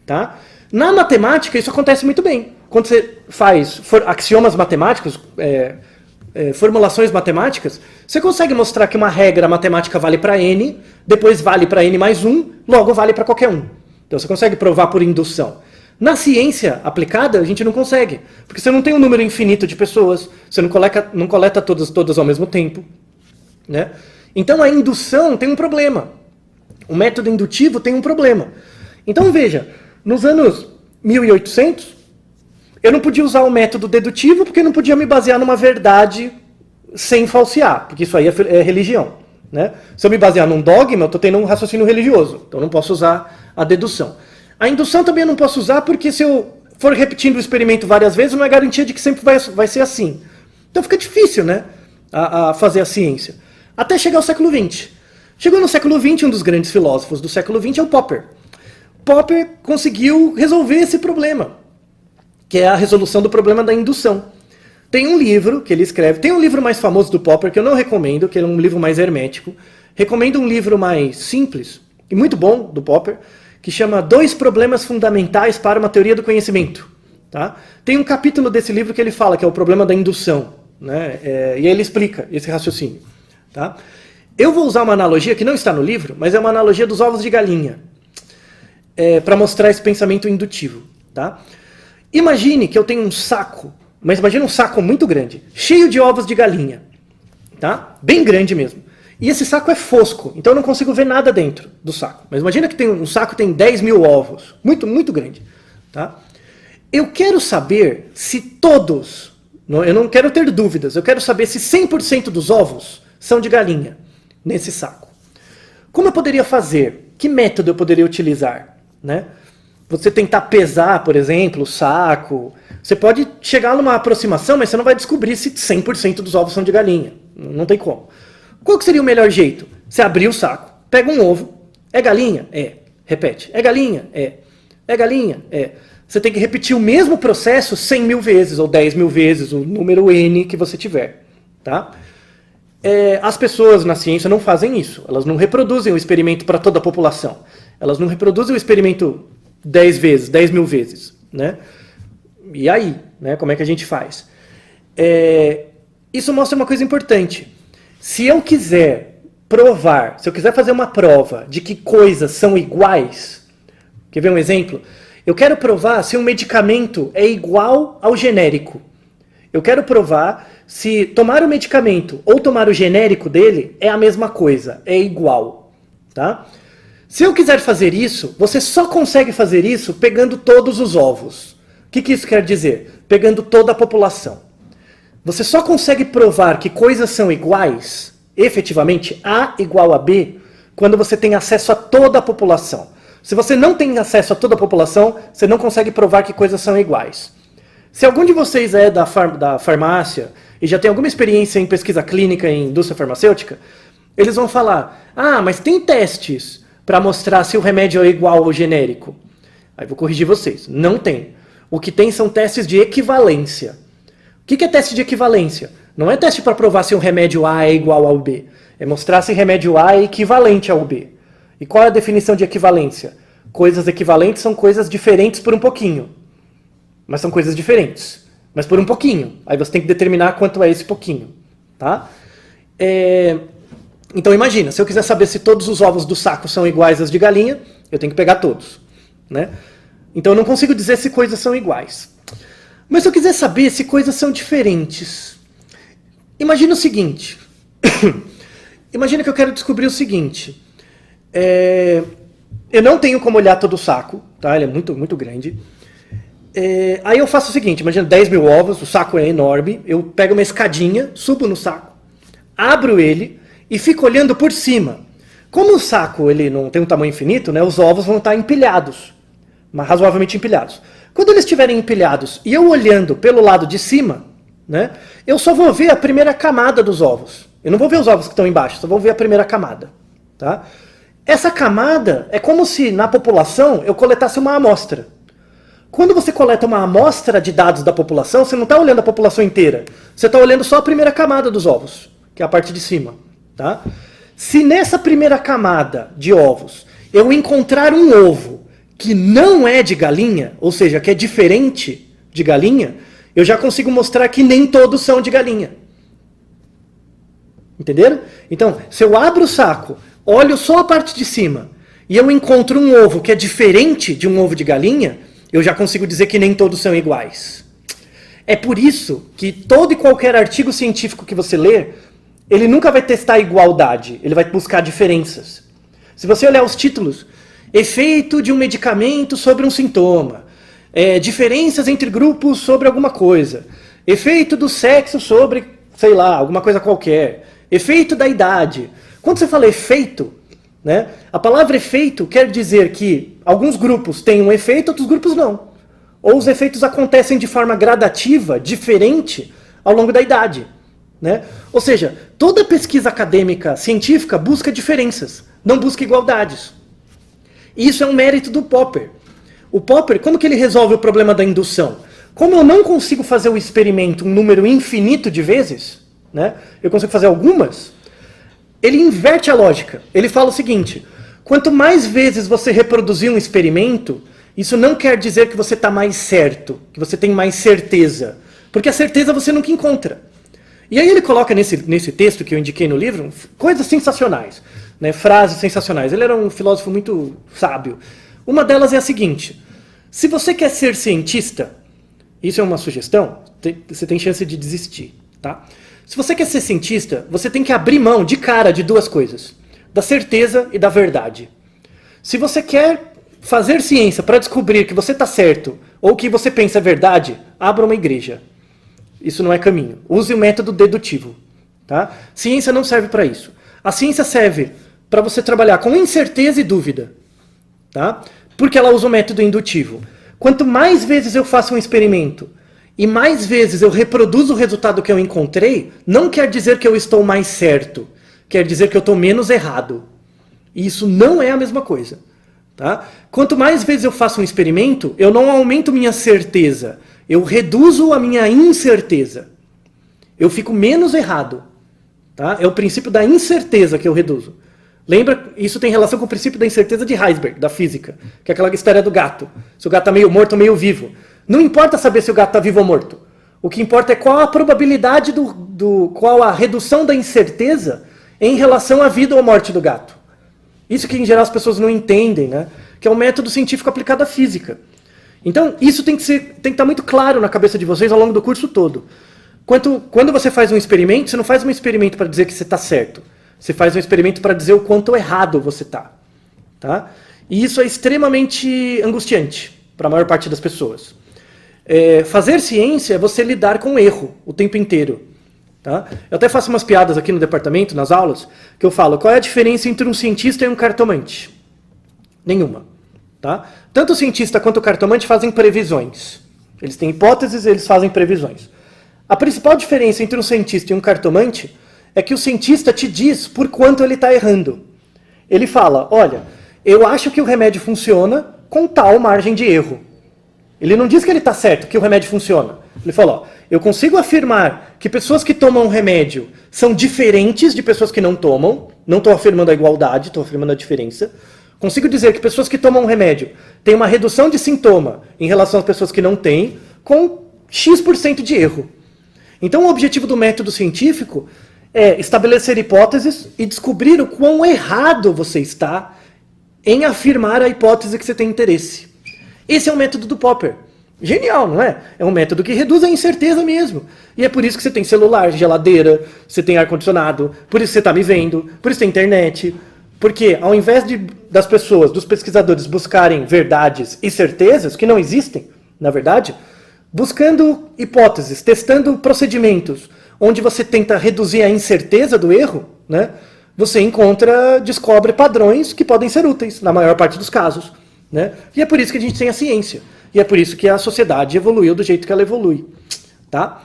Speaker 1: Tá? Na matemática, isso acontece muito bem. Quando você faz axiomas matemáticos, formulações matemáticas, você consegue mostrar que uma regra matemática vale para N, depois vale para N mais 1, logo vale para qualquer um. Então você consegue provar por indução. Na ciência aplicada, a gente não consegue, porque você não tem um número infinito de pessoas, você não coleta todas ao mesmo tempo. Né? Então a indução tem um problema. O método indutivo tem um problema. Então veja, nos anos 1800, eu não podia usar o método dedutivo porque eu não podia me basear numa verdade sem falsear, porque isso aí é religião. Né? Se eu me basear num dogma, eu estou tendo um raciocínio religioso, então eu não posso usar a dedução. A indução também eu não posso usar porque se eu for repetindo o experimento várias vezes, não é garantia de que sempre vai ser assim. Então fica difícil, né, a fazer a ciência. Até chegar ao século XX. Chegou no século XX, um dos grandes filósofos do século XX é o Popper. Popper conseguiu resolver esse problema, que é a resolução do problema da indução. Tem um livro que ele escreve, tem um livro mais famoso do Popper que eu não recomendo, que é um livro mais hermético. Recomendo um livro mais simples e muito bom do Popper, que chama 2 Problemas Fundamentais para uma Teoria do Conhecimento. Tá? Tem um capítulo desse livro que ele fala que é o problema da indução, né? E aí ele explica esse raciocínio. Tá? Eu vou usar uma analogia que não está no livro, mas é uma analogia dos ovos de galinha. para mostrar esse pensamento indutivo. Tá? Imagine que eu tenho um saco, mas imagine um saco muito grande, cheio de ovos de galinha. Tá? Bem grande mesmo. E esse saco é fosco, então eu não consigo ver nada dentro do saco. Mas imagina que um saco tem 10 mil ovos, muito, muito grande. Tá? Eu quero saber se todos, eu não quero ter dúvidas, eu quero saber se 100% dos ovos são de galinha nesse saco. Como eu poderia fazer? Que método eu poderia utilizar? Né? Você tentar pesar, por exemplo, o saco. Você pode chegar numa aproximação, mas você não vai descobrir se 100% dos ovos são de galinha. Não tem como. Qual que seria o melhor jeito? Você abrir o saco, pega um ovo. É galinha? É. Repete. É galinha? É. É galinha? É. Você tem que repetir o mesmo processo 100 mil vezes, ou 10 mil vezes, o número N que você tiver. Tá? As pessoas na ciência não fazem isso. Elas não reproduzem o experimento para toda a população. Elas não reproduzem o experimento 10 vezes, 10 mil vezes. Né? E aí? Né? Como é que a gente faz? Isso mostra uma coisa importante. Se eu quiser provar, se eu quiser fazer uma prova de que coisas são iguais, quer ver um exemplo? Eu quero provar se um medicamento é igual ao genérico. Eu quero provar se tomar o medicamento ou tomar o genérico dele é a mesma coisa, é igual. Tá? Se eu quiser fazer isso, você só consegue fazer isso pegando todos os ovos. O que isso quer dizer? Pegando toda a população. Você só consegue provar que coisas são iguais, efetivamente, A igual a B, quando você tem acesso a toda a população. Se você não tem acesso a toda a população, você não consegue provar que coisas são iguais. Se algum de vocês é da farmácia e já tem alguma experiência em pesquisa clínica em indústria farmacêutica, eles vão falar, mas tem testes para mostrar se o remédio é igual ao genérico. Aí vou corrigir vocês, não tem. O que tem são testes de equivalência. O que é teste de equivalência? Não é teste para provar se um remédio A é igual ao B. É mostrar se remédio A é equivalente ao B. E qual é a definição de equivalência? Coisas equivalentes são coisas diferentes por um pouquinho. Mas são coisas diferentes. Mas por um pouquinho. Aí você tem que determinar quanto é esse pouquinho. Tá? Então imagina, se eu quiser saber se todos os ovos do saco são iguais aos de galinha, eu tenho que pegar todos. Né? Então eu não consigo dizer se coisas são iguais. Mas se eu quiser saber se coisas são diferentes, imagina o seguinte. Imagina que eu quero descobrir o seguinte. Eu não tenho como olhar todo o saco, tá? Ele é muito, muito grande. Aí eu faço o seguinte, imagina 10 mil ovos, o saco é enorme, eu pego uma escadinha, subo no saco, abro ele e fico olhando por cima. Como o saco ele não tem um tamanho infinito, né, os ovos vão estar empilhados, mas razoavelmente empilhados. Quando eles estiverem empilhados e eu olhando pelo lado de cima, né, eu só vou ver a primeira camada dos ovos. Eu não vou ver os ovos que estão embaixo, só vou ver a primeira camada. Tá? Essa camada é como se na população eu coletasse uma amostra. Quando você coleta uma amostra de dados da população, você não está olhando a população inteira. Você está olhando só a primeira camada dos ovos, que é a parte de cima. Tá? Se nessa primeira camada de ovos eu encontrar um ovo que não é de galinha, ou seja, que é diferente de galinha, eu já consigo mostrar que nem todos são de galinha. Entenderam? Então, se eu abro o saco, olho só a parte de cima, e eu encontro um ovo que é diferente de um ovo de galinha, eu já consigo dizer que nem todos são iguais. É por isso que todo e qualquer artigo científico que você ler, ele nunca vai testar a igualdade, ele vai buscar diferenças. Se você olhar os títulos, efeito de um medicamento sobre um sintoma, diferenças entre grupos sobre alguma coisa, efeito do sexo sobre, sei lá, alguma coisa qualquer, efeito da idade. Quando você fala efeito, né, a palavra efeito quer dizer que alguns grupos têm um efeito, outros grupos não. Ou os efeitos acontecem de forma gradativa, diferente, ao longo da idade. Né? Ou seja, toda pesquisa acadêmica científica busca diferenças, não busca igualdades. E isso é um mérito do Popper. O Popper, como que ele resolve o problema da indução? Como eu não consigo fazer o experimento um número infinito de vezes, né? Eu consigo fazer algumas, ele inverte a lógica. Ele fala o seguinte, quanto mais vezes você reproduzir um experimento, isso não quer dizer que você está mais certo, que você tem mais certeza. Porque a certeza você nunca encontra. E aí ele coloca nesse texto que eu indiquei no livro, coisas sensacionais, né? Frases sensacionais. Ele era um filósofo muito sábio. Uma delas é a seguinte: se você quer ser cientista, isso é uma sugestão, você tem chance de desistir, tá? Se você quer ser cientista, você tem que abrir mão de cara de duas coisas: da certeza e da verdade. Se você quer fazer ciência para descobrir que você está certo ou que você pensa é verdade, abra uma igreja. Isso não é caminho. Use o método dedutivo. Tá? Ciência não serve para isso. A ciência serve para você trabalhar com incerteza e dúvida. Tá? Porque ela usa o método indutivo. Quanto mais vezes eu faço um experimento e mais vezes eu reproduzo o resultado que eu encontrei, não quer dizer que eu estou mais certo. Quer dizer que eu estou menos errado. E isso não é a mesma coisa. Tá? Quanto mais vezes eu faço um experimento, eu não aumento minha certeza. Eu reduzo a minha incerteza. Eu fico menos errado. Tá? É o princípio da incerteza que eu reduzo. Lembra? Isso tem relação com o princípio da incerteza de Heisenberg, da física. Que é aquela história do gato. Se o gato está meio morto ou meio vivo. Não importa saber se o gato está vivo ou morto. O que importa é qual a probabilidade qual a redução da incerteza em relação à vida ou morte do gato. Isso que, em geral, as pessoas não entendem, né? Que é um método científico aplicado à física. Então, isso tem que estar muito claro na cabeça de vocês ao longo do curso todo. Quando você faz um experimento, você não faz um experimento para dizer que você está certo. Você faz um experimento para dizer o quanto errado você está. Tá? E isso é extremamente angustiante para a maior parte das pessoas. Fazer ciência é você lidar com o erro o tempo inteiro. Tá? Eu até faço umas piadas aqui no departamento, nas aulas, que eu falo: qual é a diferença entre um cientista e um cartomante? Nenhuma. Tá? Tanto o cientista quanto o cartomante fazem previsões. Eles têm hipóteses, eles fazem previsões. A principal diferença entre um cientista e um cartomante é que o cientista te diz por quanto ele está errando. Ele fala: olha, eu acho que o remédio funciona com tal margem de erro. Ele não diz que ele está certo, que o remédio funciona. Ele fala: ó, eu consigo afirmar que pessoas que tomam remédio são diferentes de pessoas que não tomam. Não estou afirmando a igualdade, estou afirmando a diferença. Consigo dizer que pessoas que tomam remédio têm uma redução de sintoma em relação às pessoas que não têm, com X% de erro. Então o objetivo do método científico é estabelecer hipóteses e descobrir o quão errado você está em afirmar a hipótese que você tem interesse. Esse é o método do Popper. Genial, não é? É um método que reduz a incerteza mesmo. E é por isso que você tem celular, geladeira, você tem ar-condicionado, por isso você está me vendo, por isso tem internet. Porque ao invés das pessoas, dos pesquisadores, buscarem verdades e certezas, que não existem, na verdade, buscando hipóteses, testando procedimentos, onde você tenta reduzir a incerteza do erro, né, você descobre padrões que podem ser úteis, na maior parte dos casos. Né? E é por isso que a gente tem a ciência. E é por isso que a sociedade evoluiu do jeito que ela evolui. Tá?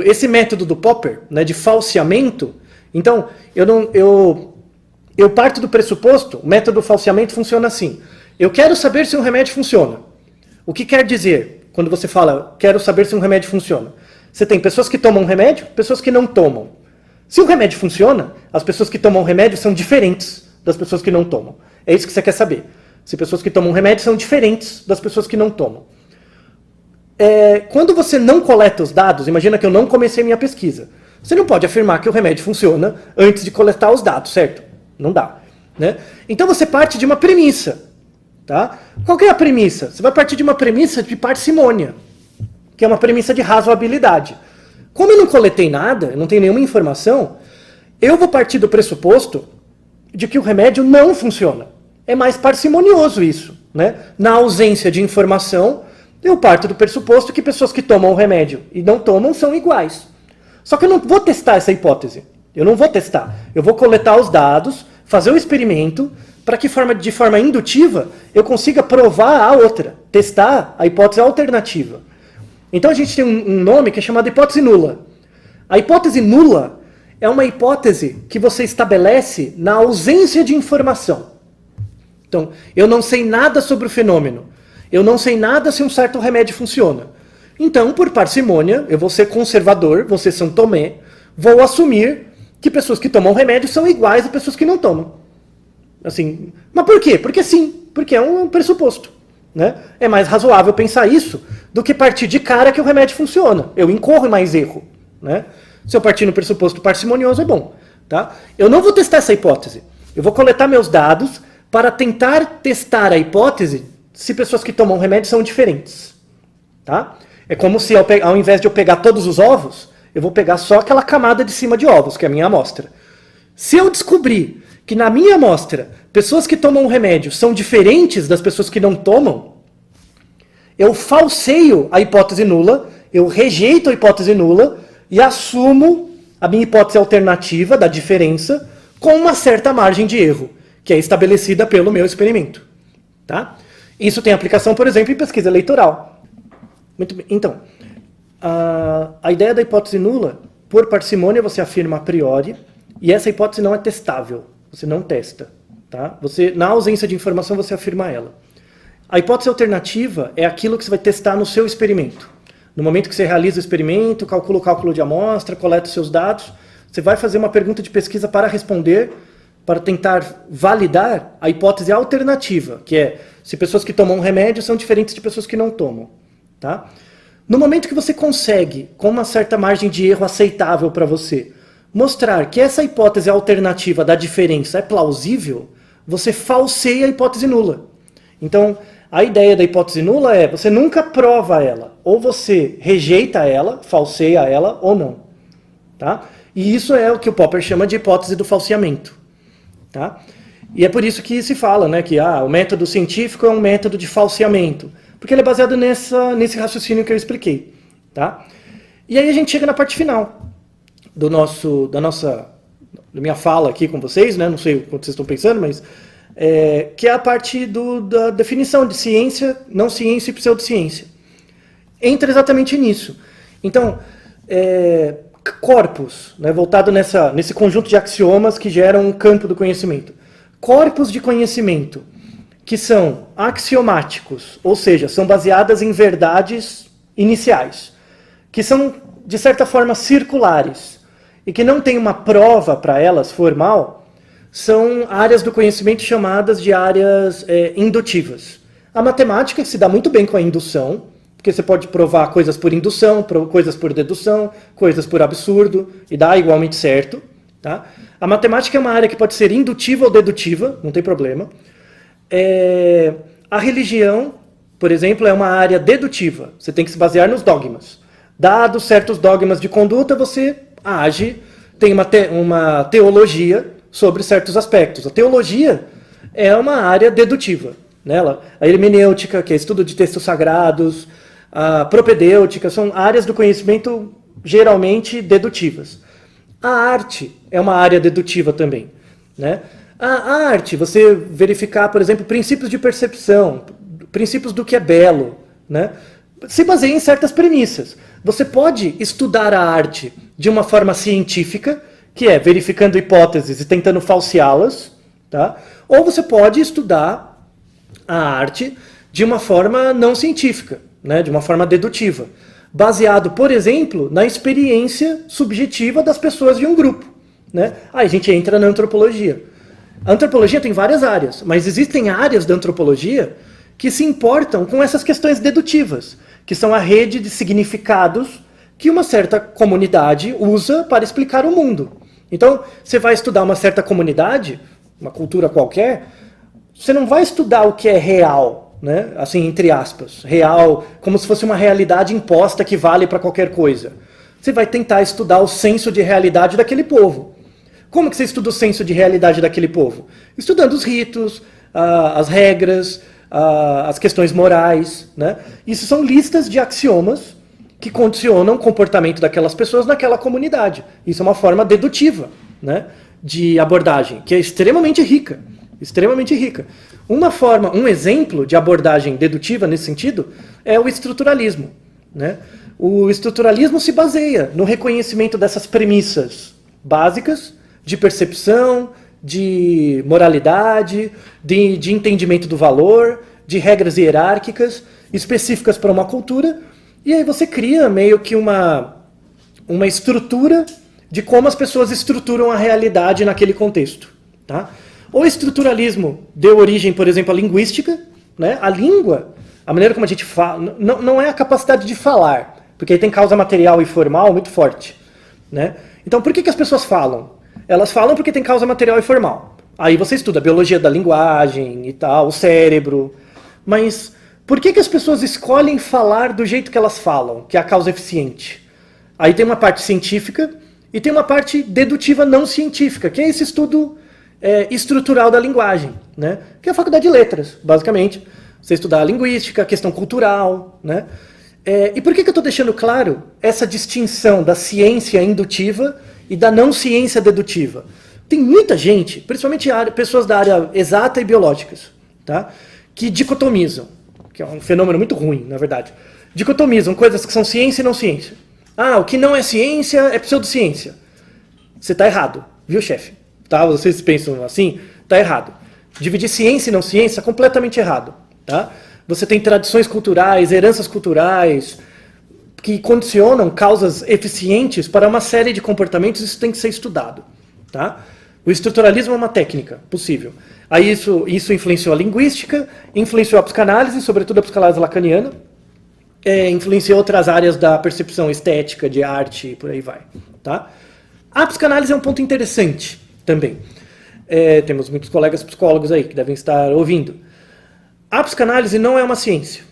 Speaker 1: Esse método do Popper, né, de falseamento, então, eu parto do pressuposto, o método do falseamento funciona assim. Eu quero saber se um remédio funciona. O que quer dizer quando você fala, quero saber se um remédio funciona? Você tem pessoas que tomam remédio, pessoas que não tomam. Se o remédio funciona, as pessoas que tomam remédio são diferentes das pessoas que não tomam. É isso que você quer saber. Se pessoas que tomam remédio são diferentes das pessoas que não tomam. Quando você não coleta os dados, imagina que eu não comecei minha pesquisa. Você não pode afirmar que o remédio funciona antes de coletar os dados, certo? Não dá. Né? Então você parte de uma premissa. Tá? Qual que é a premissa? Você vai partir de uma premissa de parcimônia, que é uma premissa de razoabilidade. Como eu não coletei nada, eu não tenho nenhuma informação, eu vou partir do pressuposto de que o remédio não funciona. É mais parcimonioso isso. Né? Na ausência de informação, eu parto do pressuposto que pessoas que tomam o remédio e não tomam são iguais. Só que eu não vou testar essa hipótese. Eu não vou testar. Eu vou coletar os dados, fazer o experimento, para que de forma indutiva eu consiga provar a outra. Testar a hipótese alternativa. Então a gente tem um nome que é chamado hipótese nula. A hipótese nula é uma hipótese que você estabelece na ausência de informação. Então, eu não sei nada sobre o fenômeno. Eu não sei nada se um certo remédio funciona. Então, por parcimônia, eu vou ser conservador, vou ser São Tomé, vou assumir que pessoas que tomam remédio são iguais a pessoas que não tomam. Assim, mas por quê? Porque sim, porque é um pressuposto. Né? É mais razoável pensar isso do que partir de cara que o remédio funciona. Eu incorro em mais erro. Né? Se eu partir no pressuposto parcimonioso, é bom. Tá? Eu não vou testar essa hipótese. Eu vou coletar meus dados, para tentar testar a hipótese se pessoas que tomam remédio são diferentes. Tá? É como se ao invés de eu pegar todos os ovos, eu vou pegar só aquela camada de cima de ovos, que é a minha amostra. Se eu descobrir que na minha amostra, pessoas que tomam remédio são diferentes das pessoas que não tomam, eu falseio a hipótese nula, eu rejeito a hipótese nula e assumo a minha hipótese alternativa da diferença com uma certa margem de erro, que é estabelecida pelo meu experimento. Tá? Isso tem aplicação, por exemplo, em pesquisa eleitoral. Muito bem. Então, a ideia da hipótese nula, por parcimônia, você afirma a priori, e essa hipótese não é testável. Você não testa. Tá? Na ausência de informação, você afirma ela. A hipótese alternativa é aquilo que você vai testar no seu experimento. No momento que você realiza o experimento, calcula o cálculo de amostra, coleta os seus dados, você vai fazer uma pergunta de pesquisa para responder, para tentar validar a hipótese alternativa, que é se pessoas que tomam remédio são diferentes de pessoas que não tomam. Tá? No momento que você consegue, com uma certa margem de erro aceitável para você, mostrar que essa hipótese alternativa da diferença é plausível, você falseia a hipótese nula. Então, a ideia da hipótese nula é, você nunca prova ela. Ou você rejeita ela, falseia ela, ou não. Tá? E isso é o que o Popper chama de hipótese do falseamento. Tá? E é por isso que se fala, né, que o método científico é um método de falseamento. Porque ele é baseado nesse raciocínio que eu expliquei. Tá? E aí a gente chega na parte final da minha fala aqui com vocês, né? Não sei o que vocês estão pensando, mas que é a parte da definição de ciência, não ciência e pseudociência. Entra exatamente nisso. Então, corpos, né, voltado nesse conjunto de axiomas que geram um campo do conhecimento. Corpos de conhecimento que são axiomáticos, ou seja, são baseadas em verdades iniciais, que são, de certa forma, circulares, e que não tem uma prova para elas formal, são áreas do conhecimento chamadas de áreas indutivas. A matemática se dá muito bem com a indução, porque você pode provar coisas por indução, coisas por dedução, coisas por absurdo, e dá igualmente certo. Tá? A matemática é uma área que pode ser indutiva ou dedutiva, não tem problema. A religião, por exemplo, é uma área dedutiva. Você tem que se basear nos dogmas. Dados certos dogmas de conduta, você age, tem uma teologia sobre certos aspectos. A teologia é uma área dedutiva. Né? A hermenêutica, que é estudo de textos sagrados, a propedêutica, são áreas do conhecimento geralmente dedutivas. A arte é uma área dedutiva também. Né? A arte, você verificar, por exemplo, princípios de percepção, princípios do que é belo, né? Se baseia em certas premissas. Você pode estudar a arte de uma forma científica, que é verificando hipóteses e tentando falseá-las, tá? Ou você pode estudar a arte de uma forma não científica, né? De uma forma dedutiva, baseado, por exemplo, na experiência subjetiva das pessoas de um grupo. Né? Aí a gente entra na antropologia. A antropologia tem várias áreas, mas existem áreas da antropologia que se importam com essas questões dedutivas, que são a rede de significados que uma certa comunidade usa para explicar o mundo. Então, você vai estudar uma certa comunidade, uma cultura qualquer, você não vai estudar o que é real, né? Assim, entre aspas, real, como se fosse uma realidade imposta que vale para qualquer coisa. Você vai tentar estudar o senso de realidade daquele povo. Como que você estuda o senso de realidade daquele povo? Estudando os ritos, as regras, as questões morais. Né? Isso são listas de axiomas que condicionam o comportamento daquelas pessoas naquela comunidade. Isso é uma forma dedutiva, né, de abordagem, que é extremamente rica. Extremamente rica. Um exemplo de abordagem dedutiva nesse sentido é o estruturalismo. Né? O estruturalismo se baseia no reconhecimento dessas premissas básicas de percepção, de moralidade, de entendimento do valor, de regras hierárquicas específicas para uma cultura, e aí você cria meio que uma estrutura de como as pessoas estruturam a realidade naquele contexto. Tá? O estruturalismo deu origem, por exemplo, à linguística. Né? A língua, a maneira como a gente fala, não é a capacidade de falar, porque aí tem causa material e formal muito forte. Né? Então, por que as pessoas falam? Elas falam porque tem causa material e formal. Aí você estuda a biologia da linguagem e tal, o cérebro. Mas por que as pessoas escolhem falar do jeito que elas falam, que é a causa eficiente? Aí tem uma parte científica e tem uma parte dedutiva não científica, que é esse estudo estrutural da linguagem, né? Que é a faculdade de letras, basicamente. Você estudar a linguística, a questão cultural, né? E por que eu estou deixando claro essa distinção da ciência indutiva e da não ciência dedutiva? Tem muita gente, principalmente pessoas da área exata e biológicas, tá? Que dicotomizam, que é um fenômeno muito ruim, na verdade. Dicotomizam coisas que são ciência e não ciência. Ah, o que não é ciência é pseudociência. Você está errado, viu, chefe? Tá? Vocês pensam assim? Está errado. Dividir ciência e não ciência é completamente errado. Tá? Você tem tradições culturais, heranças culturais, que condicionam causas eficientes para uma série de comportamentos, isso tem que ser estudado. Tá? O estruturalismo é uma técnica possível. Aí isso influenciou a linguística, influenciou a psicanálise, sobretudo a psicanálise lacaniana, influenciou outras áreas da percepção estética, de arte e por aí vai. Tá? A psicanálise é um ponto interessante também. Temos muitos colegas psicólogos aí que devem estar ouvindo. A psicanálise não é uma ciência.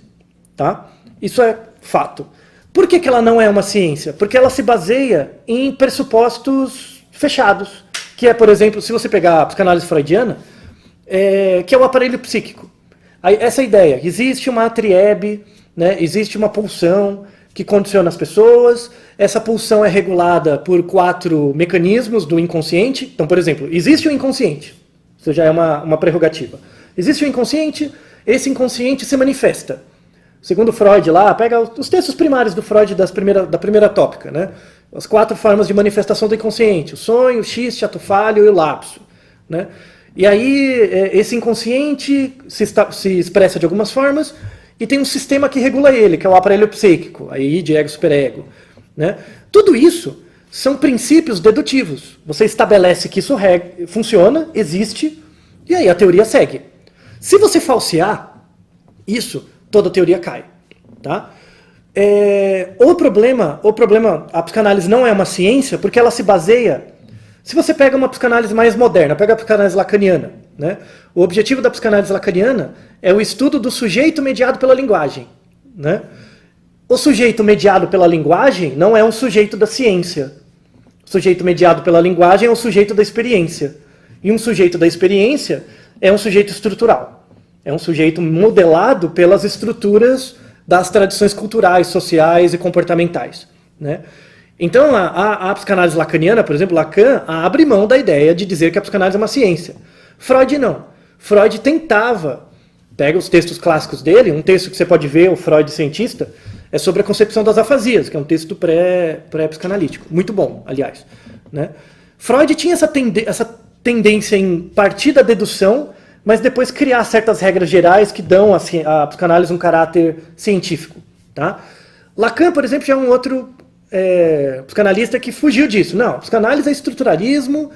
Speaker 1: Tá? Isso é fato. Por que ela não é uma ciência? Porque ela se baseia em pressupostos fechados. Que é, por exemplo, se você pegar a psicanálise freudiana, que é o aparelho psíquico. Aí, essa ideia, existe uma triebe, né, existe uma pulsão que condiciona as pessoas, essa pulsão é regulada por 4 mecanismos do inconsciente. Então, por exemplo, existe o inconsciente, isso já é uma prerrogativa. Existe o inconsciente, esse inconsciente se manifesta. Segundo Freud lá, pega os textos primários do Freud da primeira tópica, né? As 4 formas de manifestação do inconsciente, o sonho, o xiste, ato falho e o lapso, né? E aí esse inconsciente se expressa de algumas formas e tem um sistema que regula ele, que é o aparelho psíquico, aí de ego, superego, né? Tudo isso são princípios dedutivos. Você estabelece que isso funciona, existe, e aí a teoria segue. Se você falsear isso, toda a teoria cai. Tá? O problema, a psicanálise não é uma ciência porque ela se baseia... Se você pega uma psicanálise mais moderna, pega a psicanálise lacaniana, né? O objetivo da psicanálise lacaniana é o estudo do sujeito mediado pela linguagem. Né? O sujeito mediado pela linguagem não é um sujeito da ciência. O sujeito mediado pela linguagem é um sujeito da experiência. E um sujeito da experiência é um sujeito estrutural. É um sujeito modelado pelas estruturas das tradições culturais, sociais e comportamentais. Né? Então, a psicanálise lacaniana, por exemplo, Lacan abre mão da ideia de dizer que a psicanálise é uma ciência. Freud não. Freud tentava, pega os textos clássicos dele, um texto que você pode ver, o Freud cientista, é sobre a concepção das afasias, que é um texto pré-psicanalítico. Muito bom, aliás. Né? Freud tinha essa tendência em partir da dedução, mas depois criar certas regras gerais que dão à psicanálise um caráter científico. Tá? Lacan, por exemplo, já é um outro psicanalista que fugiu disso. Não, psicanálise é estruturalismo,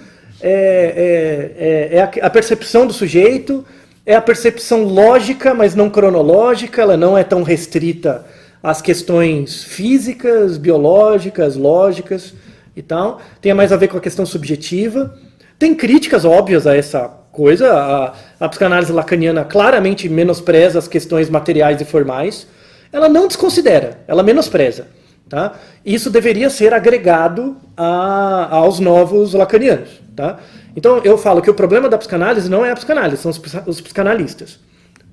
Speaker 1: a percepção do sujeito, é a percepção lógica, mas não cronológica, ela não é tão restrita às questões físicas, biológicas, lógicas e tal. Tem mais a ver com a questão subjetiva. Tem críticas óbvias a essa coisa. A psicanálise lacaniana claramente menospreza as questões materiais e formais. Ela não desconsidera, ela menospreza. Tá? Isso deveria ser agregado aos novos lacanianos. Tá? Então eu falo que o problema da psicanálise não é a psicanálise, são os psicanalistas.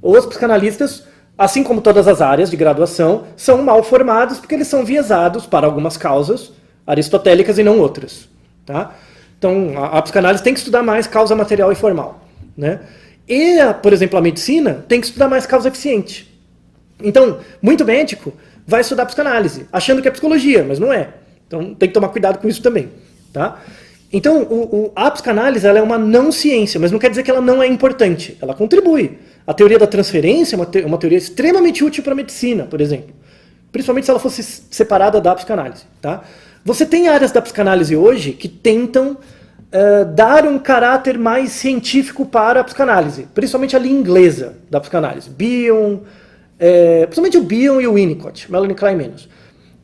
Speaker 1: Os psicanalistas, assim como todas as áreas de graduação, são mal formados porque eles são viesados para algumas causas aristotélicas e não outras. Tá? Então a psicanálise tem que estudar mais causa material e formal. Né? E, por exemplo, a medicina tem que estudar mais causa eficiente. Então, muito médico vai estudar psicanálise, achando que é psicologia, mas não é. Então tem que tomar cuidado com isso também. Tá? Então a psicanálise ela é uma não ciência, mas não quer dizer que ela não é importante. Ela contribui. A teoria da transferência é uma teoria extremamente útil para a medicina, por exemplo. Principalmente se ela fosse separada da psicanálise. Tá? Você tem áreas da psicanálise hoje que tentam dar um caráter mais científico para a psicanálise, principalmente a linha inglesa da psicanálise. Bion, principalmente o Bion e o Winnicott, Melanie Klein menos.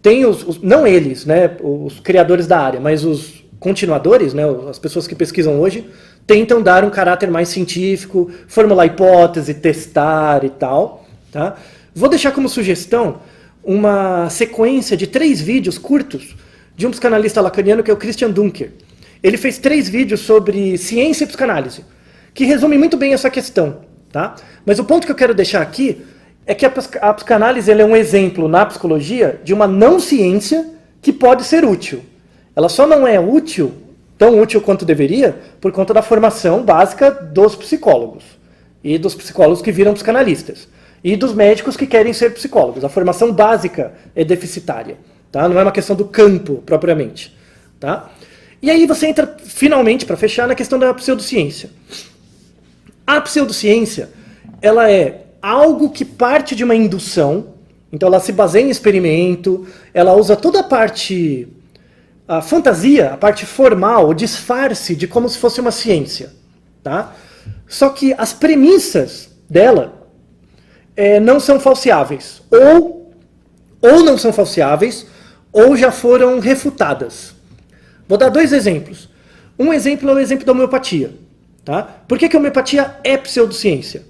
Speaker 1: Tem não eles, né, os criadores da área, mas os continuadores, né, as pessoas que pesquisam hoje, tentam dar um caráter mais científico, formular hipótese, testar e tal. Tá? Vou deixar como sugestão uma sequência de 3 vídeos curtos de um psicanalista lacaniano que é o Christian Dunker. Ele fez 3 vídeos sobre ciência e psicanálise, que resumem muito bem essa questão. Tá? Mas o ponto que eu quero deixar aqui é que a psicanálise ela é um exemplo na psicologia de uma não ciência que pode ser útil. Ela só não é útil, tão útil quanto deveria, por conta da formação básica dos psicólogos. E dos psicólogos que viram psicanalistas. E dos médicos que querem ser psicólogos. A formação básica é deficitária. Tá? Não é uma questão do campo, propriamente. Tá? E aí você entra, finalmente, para fechar, na questão da pseudociência. A pseudociência, ela é algo que parte de uma indução, então ela se baseia em experimento, ela usa toda a parte, a fantasia, a parte formal, o disfarce de como se fosse uma ciência. Tá? Só que as premissas dela não são falseáveis. Ou não são falseáveis, ou já foram refutadas. Vou dar 2 exemplos. Um exemplo é o exemplo da homeopatia. Tá? Por que a homeopatia é pseudociência?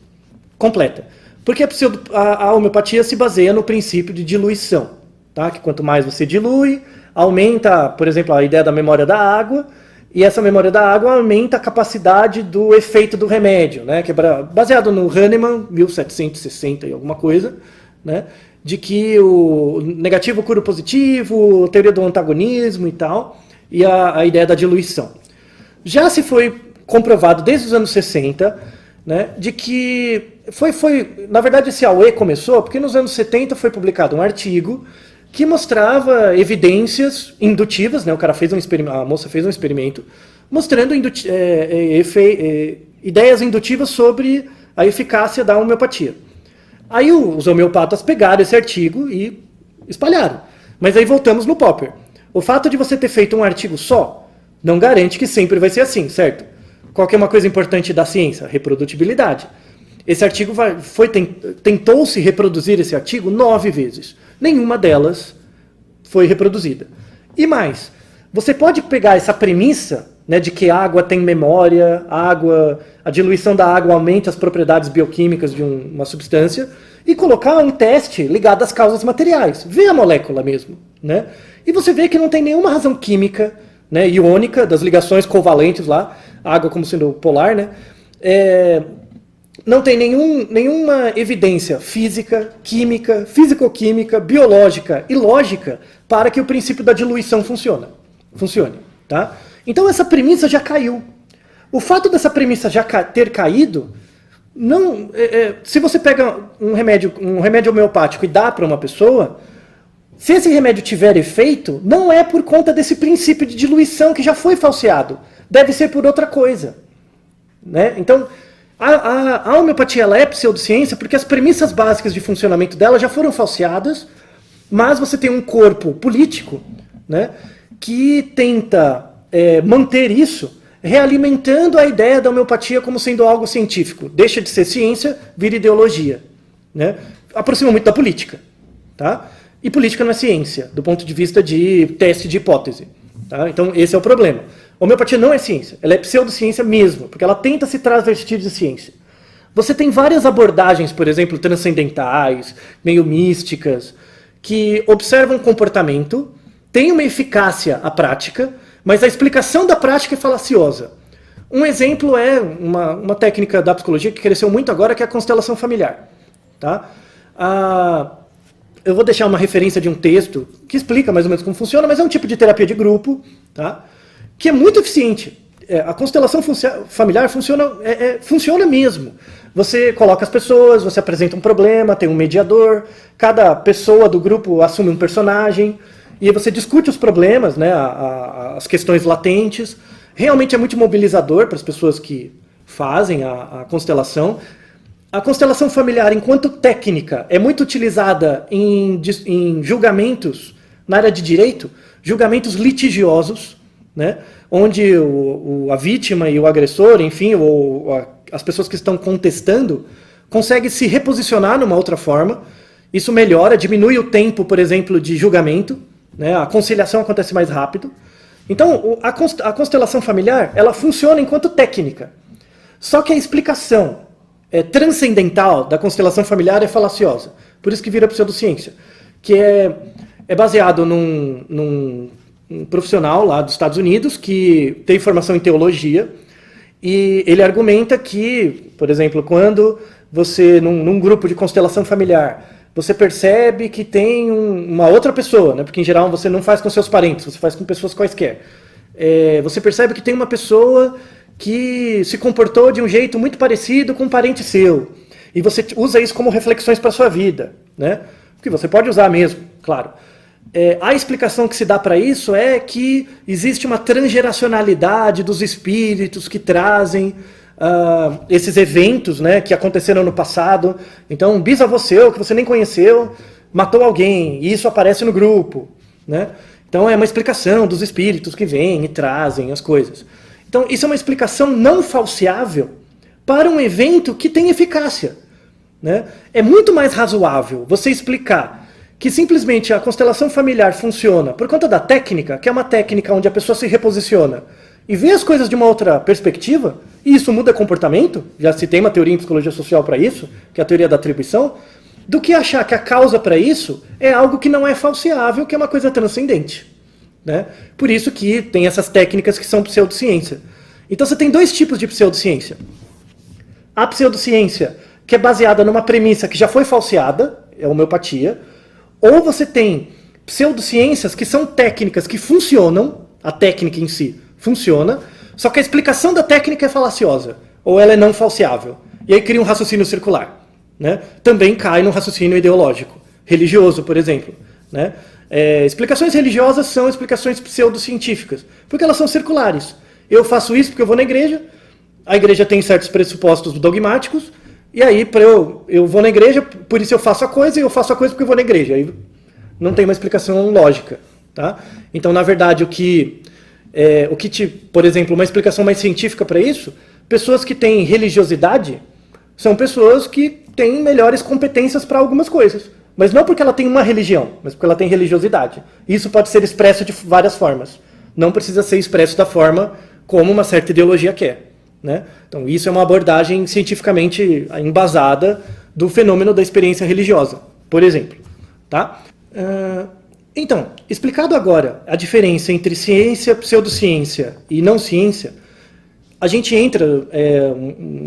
Speaker 1: Completa. Porque a homeopatia se baseia no princípio de diluição. Tá? Que quanto mais você dilui, aumenta, por exemplo, a ideia da memória da água, e essa memória da água aumenta a capacidade do efeito do remédio, né? Que é baseado no Hahnemann, 1760 e alguma coisa, né? De que o negativo cura o positivo, a teoria do antagonismo e tal, e a ideia da diluição. Já se foi comprovado desde os anos 60, né, de que na verdade esse AUE começou porque nos anos 70 foi publicado um artigo que mostrava evidências indutivas, né, a moça fez um experimento mostrando ideias indutivas sobre a eficácia da homeopatia. Aí os homeopatas pegaram esse artigo e espalharam. Mas aí voltamos no Popper. O fato de você ter feito um artigo só não garante que sempre vai ser assim, certo? Qual que é uma coisa importante da ciência? Reprodutibilidade. Esse artigo tentou-se reproduzir esse artigo 9 vezes. Nenhuma delas foi reproduzida. E mais, você pode pegar essa premissa, né, de que a água tem memória, a diluição da água aumenta as propriedades bioquímicas de uma substância, e colocar um teste ligado às causas materiais. Vê a molécula mesmo. Né? E você vê que não tem nenhuma razão química, né, iônica, das ligações covalentes lá, água como sendo polar, né? Não tem nenhuma evidência física, química, físico-química, biológica e lógica para que o princípio da diluição funcione. Tá? Então essa premissa já caiu. O fato dessa premissa já ter caído, se você pega um remédio homeopático e dá para uma pessoa, se esse remédio tiver efeito, não é por conta desse princípio de diluição que já foi falseado. Deve ser por outra coisa. Né? Então, a homeopatia ela é pseudociência porque as premissas básicas de funcionamento dela já foram falseadas, mas você tem um corpo político, né, que tenta manter isso, realimentando a ideia da homeopatia como sendo algo científico. Deixa de ser ciência, vira ideologia. Né? Aproxima muito da política. Tá? E política não é ciência, do ponto de vista de teste de hipótese. Tá? Então, esse é o problema. A homeopatia não é ciência, ela é pseudociência mesmo, porque ela tenta se travestir de ciência. Você tem várias abordagens, por exemplo, transcendentais, meio místicas, que observam o comportamento, têm uma eficácia à prática, mas a explicação da prática é falaciosa. Um exemplo é uma técnica da psicologia que cresceu muito agora, que é a constelação familiar. Tá? Eu vou deixar uma referência de um texto que explica mais ou menos como funciona, mas é um tipo de terapia de grupo, tá? Que é muito eficiente. A constelação familiar funciona mesmo. Você coloca as pessoas, você apresenta um problema, tem um mediador, cada pessoa do grupo assume um personagem, e você discute os problemas, né, as questões latentes. Realmente é muito mobilizador para as pessoas que fazem a constelação. A constelação familiar, enquanto técnica, é muito utilizada em julgamentos na área de direito, julgamentos litigiosos, né, onde a vítima e o agressor, enfim, as pessoas que estão contestando, conseguem se reposicionar numa outra forma. Isso melhora, diminui o tempo, por exemplo, de julgamento, né, a conciliação acontece mais rápido. Então, a constelação familiar, ela funciona enquanto técnica. Só que a explicação transcendental da constelação familiar é falaciosa. Por isso que vira pseudociência. Que é baseado num profissional lá dos Estados Unidos que tem formação em teologia. E ele argumenta que, por exemplo, quando você, num grupo de constelação familiar, você percebe que tem uma outra pessoa, né? Porque em geral você não faz com seus parentes, você faz com pessoas quaisquer. Você percebe que tem uma pessoa que se comportou de um jeito muito parecido com um parente seu. E você usa isso como reflexões para a sua vida, né? Que você pode usar mesmo, claro. A explicação que se dá para isso é que existe uma transgeracionalidade dos espíritos que trazem esses eventos, né, que aconteceram no passado. Então, um bisavô seu, que você nem conheceu, matou alguém, e isso aparece no grupo, né? Então, é uma explicação dos espíritos que vêm e trazem as coisas. Então, isso é uma explicação não falseável para um evento que tem eficácia, né? É muito mais razoável você explicar que simplesmente a constelação familiar funciona por conta da técnica, que é uma técnica onde a pessoa se reposiciona e vê as coisas de uma outra perspectiva, e isso muda comportamento, já se tem uma teoria em psicologia social para isso, que é a teoria da atribuição, do que achar que a causa para isso é algo que não é falseável, que é uma coisa transcendente, né? Por isso que tem essas técnicas que são pseudociência. Então você tem dois tipos de pseudociência. A pseudociência, que é baseada numa premissa que já foi falseada, é a homeopatia, ou você tem pseudociências que são técnicas que funcionam, a técnica em si funciona, só que a explicação da técnica é falaciosa, ou ela é não falseável. E aí cria um raciocínio circular, né? Também cai num raciocínio ideológico, religioso, por exemplo, né? Explicações religiosas são explicações pseudocientíficas, porque elas são circulares. Eu faço isso porque eu vou na igreja, a igreja tem certos pressupostos dogmáticos, e aí eu vou na igreja, por isso eu faço a coisa, e eu faço a coisa porque eu vou na igreja. Aí não tem uma explicação lógica, tá? Então, na verdade, por exemplo, uma explicação mais científica para isso, pessoas que têm religiosidade são pessoas que têm melhores competências para algumas coisas. Mas não porque ela tem uma religião, mas porque ela tem religiosidade. Isso pode ser expresso de várias formas. Não precisa ser expresso da forma como uma certa ideologia quer, né? Então, isso é uma abordagem cientificamente embasada do fenômeno da experiência religiosa, por exemplo, tá? Então, explicado agora a diferença entre ciência, pseudociência e não ciência, a gente entra,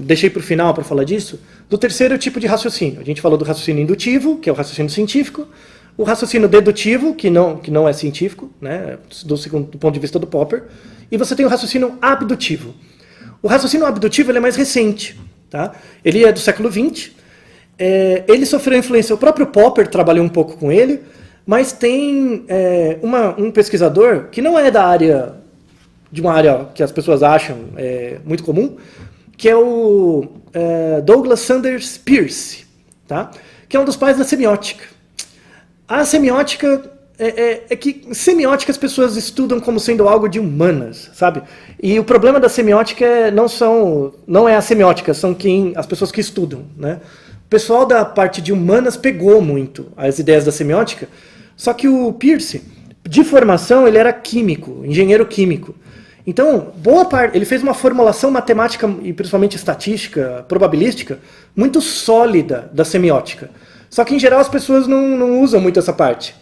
Speaker 1: deixei para o final para falar disso, do terceiro tipo de raciocínio. A gente falou do raciocínio indutivo, que é o raciocínio científico, o raciocínio dedutivo, que não é científico, né, do ponto de vista do Popper, e você tem o raciocínio abdutivo. O raciocínio abdutivo ele é mais recente, tá? Ele é do século XX, ele sofreu influência, o próprio Popper trabalhou um pouco com ele, mas tem um pesquisador que não é de uma área que as pessoas acham muito comum, que é o Douglas Sanders Peirce, tá? Que é um dos pais da semiótica. A semiótica que semiótica as pessoas estudam como sendo algo de humanas, sabe? E o problema da semiótica não é a semiótica, são as pessoas que estudam, né? O pessoal da parte de humanas pegou muito as ideias da semiótica, só que o Peirce, de formação, ele era químico, engenheiro químico. Então, boa parte, ele fez uma formulação matemática e principalmente estatística, probabilística, muito sólida da semiótica. Só que, em geral, as pessoas não usam muito essa parte.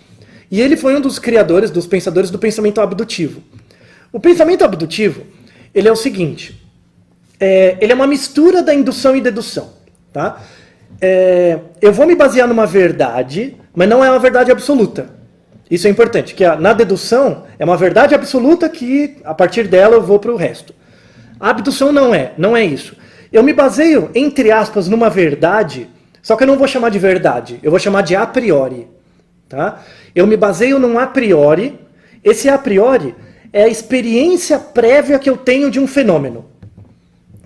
Speaker 1: E ele foi um dos criadores, dos pensadores do pensamento abdutivo. O pensamento abdutivo, ele é o seguinte, ele é uma mistura da indução e dedução, tá? Eu vou me basear numa verdade, mas não é uma verdade absoluta. Isso é importante, que na dedução é uma verdade absoluta que, a partir dela, eu vou para o resto. A abdução não é isso. Eu me baseio, entre aspas, numa verdade, só que eu não vou chamar de verdade, eu vou chamar de a priori. Tá? Eu me baseio num a priori, esse a priori é a experiência prévia que eu tenho de um fenômeno.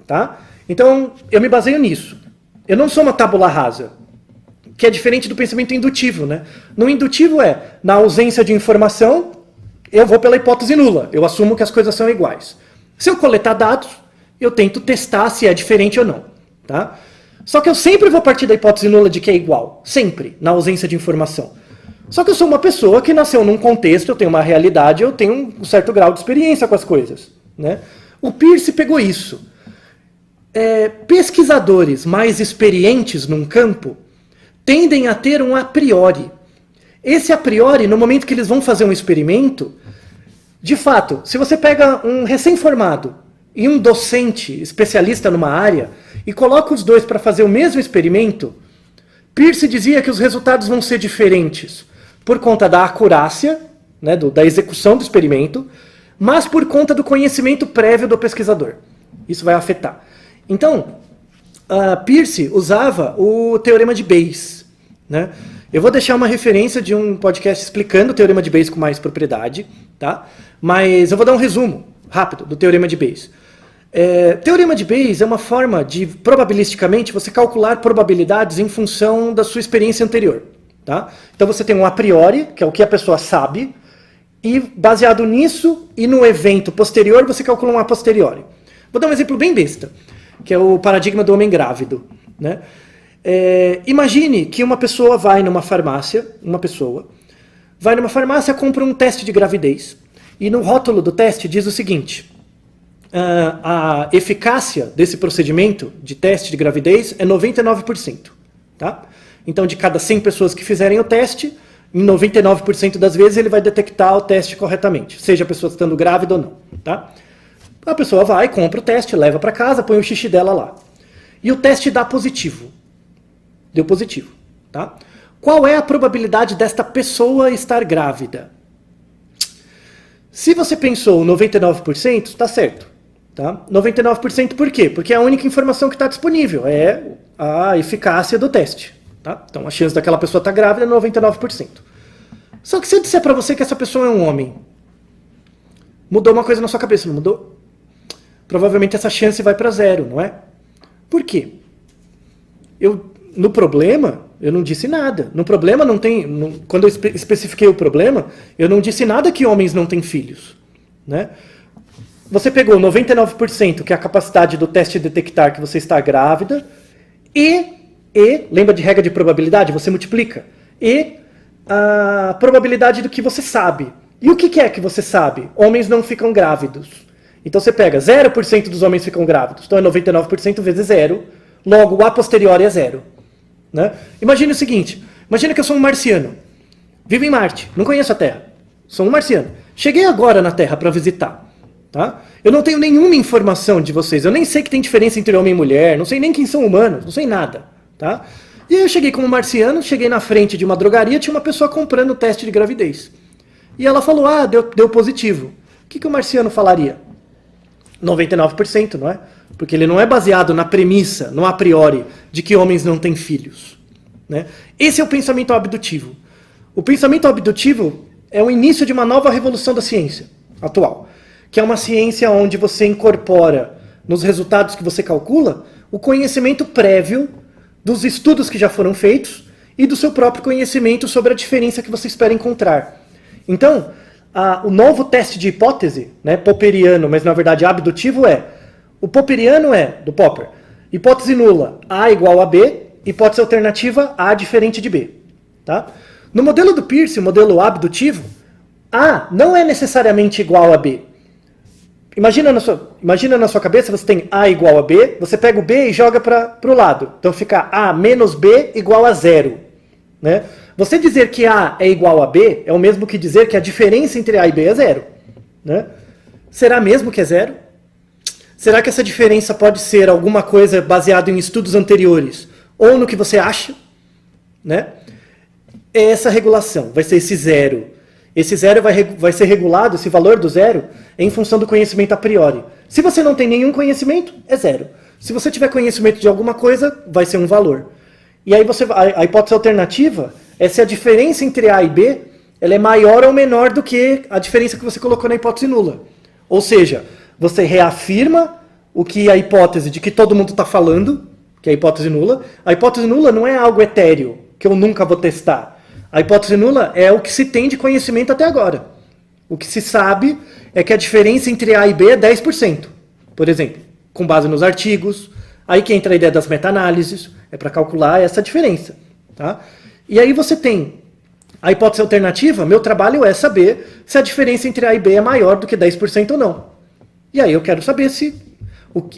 Speaker 1: Tá? Então, eu me baseio nisso. Eu não sou uma tábula rasa, que é diferente do pensamento indutivo, né? No indutivo na ausência de informação, eu vou pela hipótese nula, eu assumo que as coisas são iguais. Se eu coletar dados, eu tento testar se é diferente ou não, tá? Só que eu sempre vou partir da hipótese nula de que é igual, sempre, na ausência de informação. Só que eu sou uma pessoa que nasceu num contexto, eu tenho uma realidade, eu tenho um certo grau de experiência com as coisas. Né? O Peirce pegou isso. Pesquisadores mais experientes num campo tendem a ter um a priori. Esse a priori, no momento que eles vão fazer um experimento, de fato, se você pega um recém-formado e um docente especialista numa área e coloca os dois para fazer o mesmo experimento, Peirce dizia que os resultados vão ser diferentes por conta da acurácia, né, da execução do experimento, mas por conta do conhecimento prévio do pesquisador. Isso vai afetar. Então, Peirce usava o teorema de Bayes. Né? Eu vou deixar uma referência de um podcast explicando o teorema de Bayes com mais propriedade, tá? Mas eu vou dar um resumo rápido do teorema de Bayes. Teorema de Bayes é uma forma de, probabilisticamente, você calcular probabilidades em função da sua experiência anterior. Tá? Então você tem um a priori, que é o que a pessoa sabe, e baseado nisso e no evento posterior, você calcula um a posteriori. Vou dar um exemplo bem besta, que é o paradigma do homem grávido. Né? Imagine que uma pessoa vai numa farmácia, compra um teste de gravidez, e no rótulo do teste diz o seguinte: a eficácia desse procedimento de teste de gravidez é 99%. Tá? Então, de cada 100 pessoas que fizerem o teste, em 99% das vezes ele vai detectar o teste corretamente, seja a pessoa estando grávida ou não. Tá? A pessoa vai, compra o teste, leva para casa, põe o xixi dela lá. E o teste dá positivo. Deu positivo. Tá? Qual é a probabilidade desta pessoa estar grávida? Se você pensou 99%, está certo. Tá? 99% por quê? Porque é a única informação que está disponível, é a eficácia do teste. Tá? Então a chance daquela pessoa estar grávida é 99%. Só que se eu disser para você que essa pessoa é um homem, mudou uma coisa na sua cabeça, não mudou? Provavelmente essa chance vai para zero, não é? Por quê? No problema, eu não disse nada. No problema não tem... quando eu especifiquei o problema, eu não disse nada que homens não têm filhos. Né? Você pegou 99%, que é a capacidade do teste detectar que você está grávida, e lembra de regra de probabilidade? Você multiplica. E a probabilidade do que você sabe. E o que é que você sabe? Homens não ficam grávidos. Então você pega 0% dos homens ficam grávidos. Então é 99% vezes 0. Logo, o a posteriori é 0. Né? Imagine o seguinte. Imagina que eu sou um marciano. Vivo em Marte. Não conheço a Terra. Sou um marciano. Cheguei agora na Terra para visitar. Tá? Eu não tenho nenhuma informação de vocês. Eu nem sei que tem diferença entre homem e mulher. Não sei nem quem são humanos. Não sei nada. Tá? E aí eu cheguei como marciano, cheguei na frente de uma drogaria, tinha uma pessoa comprando o teste de gravidez. E ela falou, deu positivo. O que o marciano falaria? 99%, não é? Porque ele não é baseado na premissa, no a priori, de que homens não têm filhos. Né? Esse é o pensamento abdutivo. O pensamento abdutivo é o início de uma nova revolução da ciência atual, que é uma ciência onde você incorpora, nos resultados que você calcula, o conhecimento prévio dos estudos que já foram feitos e do seu próprio conhecimento sobre a diferença que você espera encontrar. Então, o novo teste de hipótese, né, popperiano, mas na verdade abdutivo o popperiano do Popper, hipótese nula, A igual a B, hipótese alternativa, A diferente de B. Tá? No modelo do Peirce, o modelo abdutivo, A não é necessariamente igual a B. Imagina na sua cabeça, você tem A igual a B, você pega o B e joga para o lado. Então fica A menos B igual a 0. Né? Você dizer que A é igual a B é o mesmo que dizer que a diferença entre A e B é 0. Né? Será mesmo que é 0? Será que essa diferença pode ser alguma coisa baseada em estudos anteriores? Ou no que você acha? Né? É essa regulação, vai ser esse 0. Esse 0 vai ser regulado, esse valor do 0, em função do conhecimento a priori. Se você não tem nenhum conhecimento, é 0. Se você tiver conhecimento de alguma coisa, vai ser um valor. E aí a hipótese alternativa é se a diferença entre A e B ela é maior ou menor do que a diferença que você colocou na hipótese nula. Ou seja, você reafirma o que a hipótese de que todo mundo está falando, que é a hipótese nula. A hipótese nula não é algo etéreo, que eu nunca vou testar. A hipótese nula é o que se tem de conhecimento até agora. O que se sabe é que a diferença entre A e B é 10%. Por exemplo, com base nos artigos. Aí que entra a ideia das meta-análises, é para calcular essa diferença. Tá? E aí você tem A hipótese alternativa, meu trabalho é saber se a diferença entre A e B é maior do que 10% ou não. E aí eu quero saber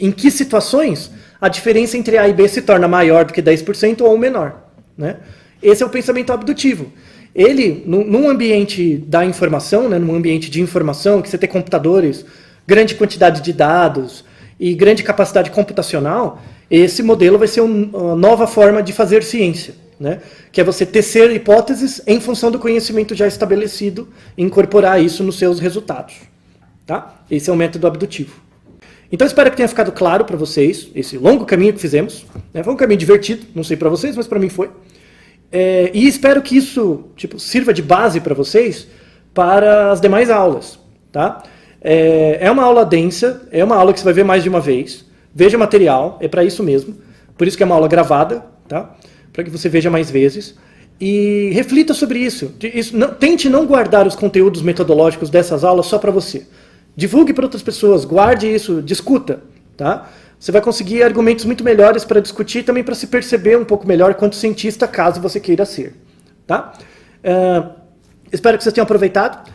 Speaker 1: em que situações a diferença entre A e B se torna maior do que 10% ou menor. Né? Esse é o pensamento abdutivo. Ele, num ambiente da informação, né, num ambiente de informação, que você tem computadores, grande quantidade de dados e grande capacidade computacional, esse modelo vai ser uma nova forma de fazer ciência. Né? Que é você tecer hipóteses em função do conhecimento já estabelecido e incorporar isso nos seus resultados. Tá? Esse é o método abdutivo. Então espero que tenha ficado claro para vocês esse longo caminho que fizemos. Né? Foi um caminho divertido, não sei para vocês, mas para mim foi. E espero que isso sirva de base para vocês para as demais aulas. Tá? É uma aula densa, é uma aula que você vai ver mais de uma vez. Veja o material, é para isso mesmo. Por isso que é uma aula gravada, tá? Para que você veja mais vezes. E reflita sobre isso. Tente não guardar os conteúdos metodológicos dessas aulas só para você. Divulgue para outras pessoas, guarde isso, discuta. Tá? Você vai conseguir argumentos muito melhores para discutir e também para se perceber um pouco melhor quanto cientista, caso você queira ser. Tá? Espero que vocês tenham aproveitado.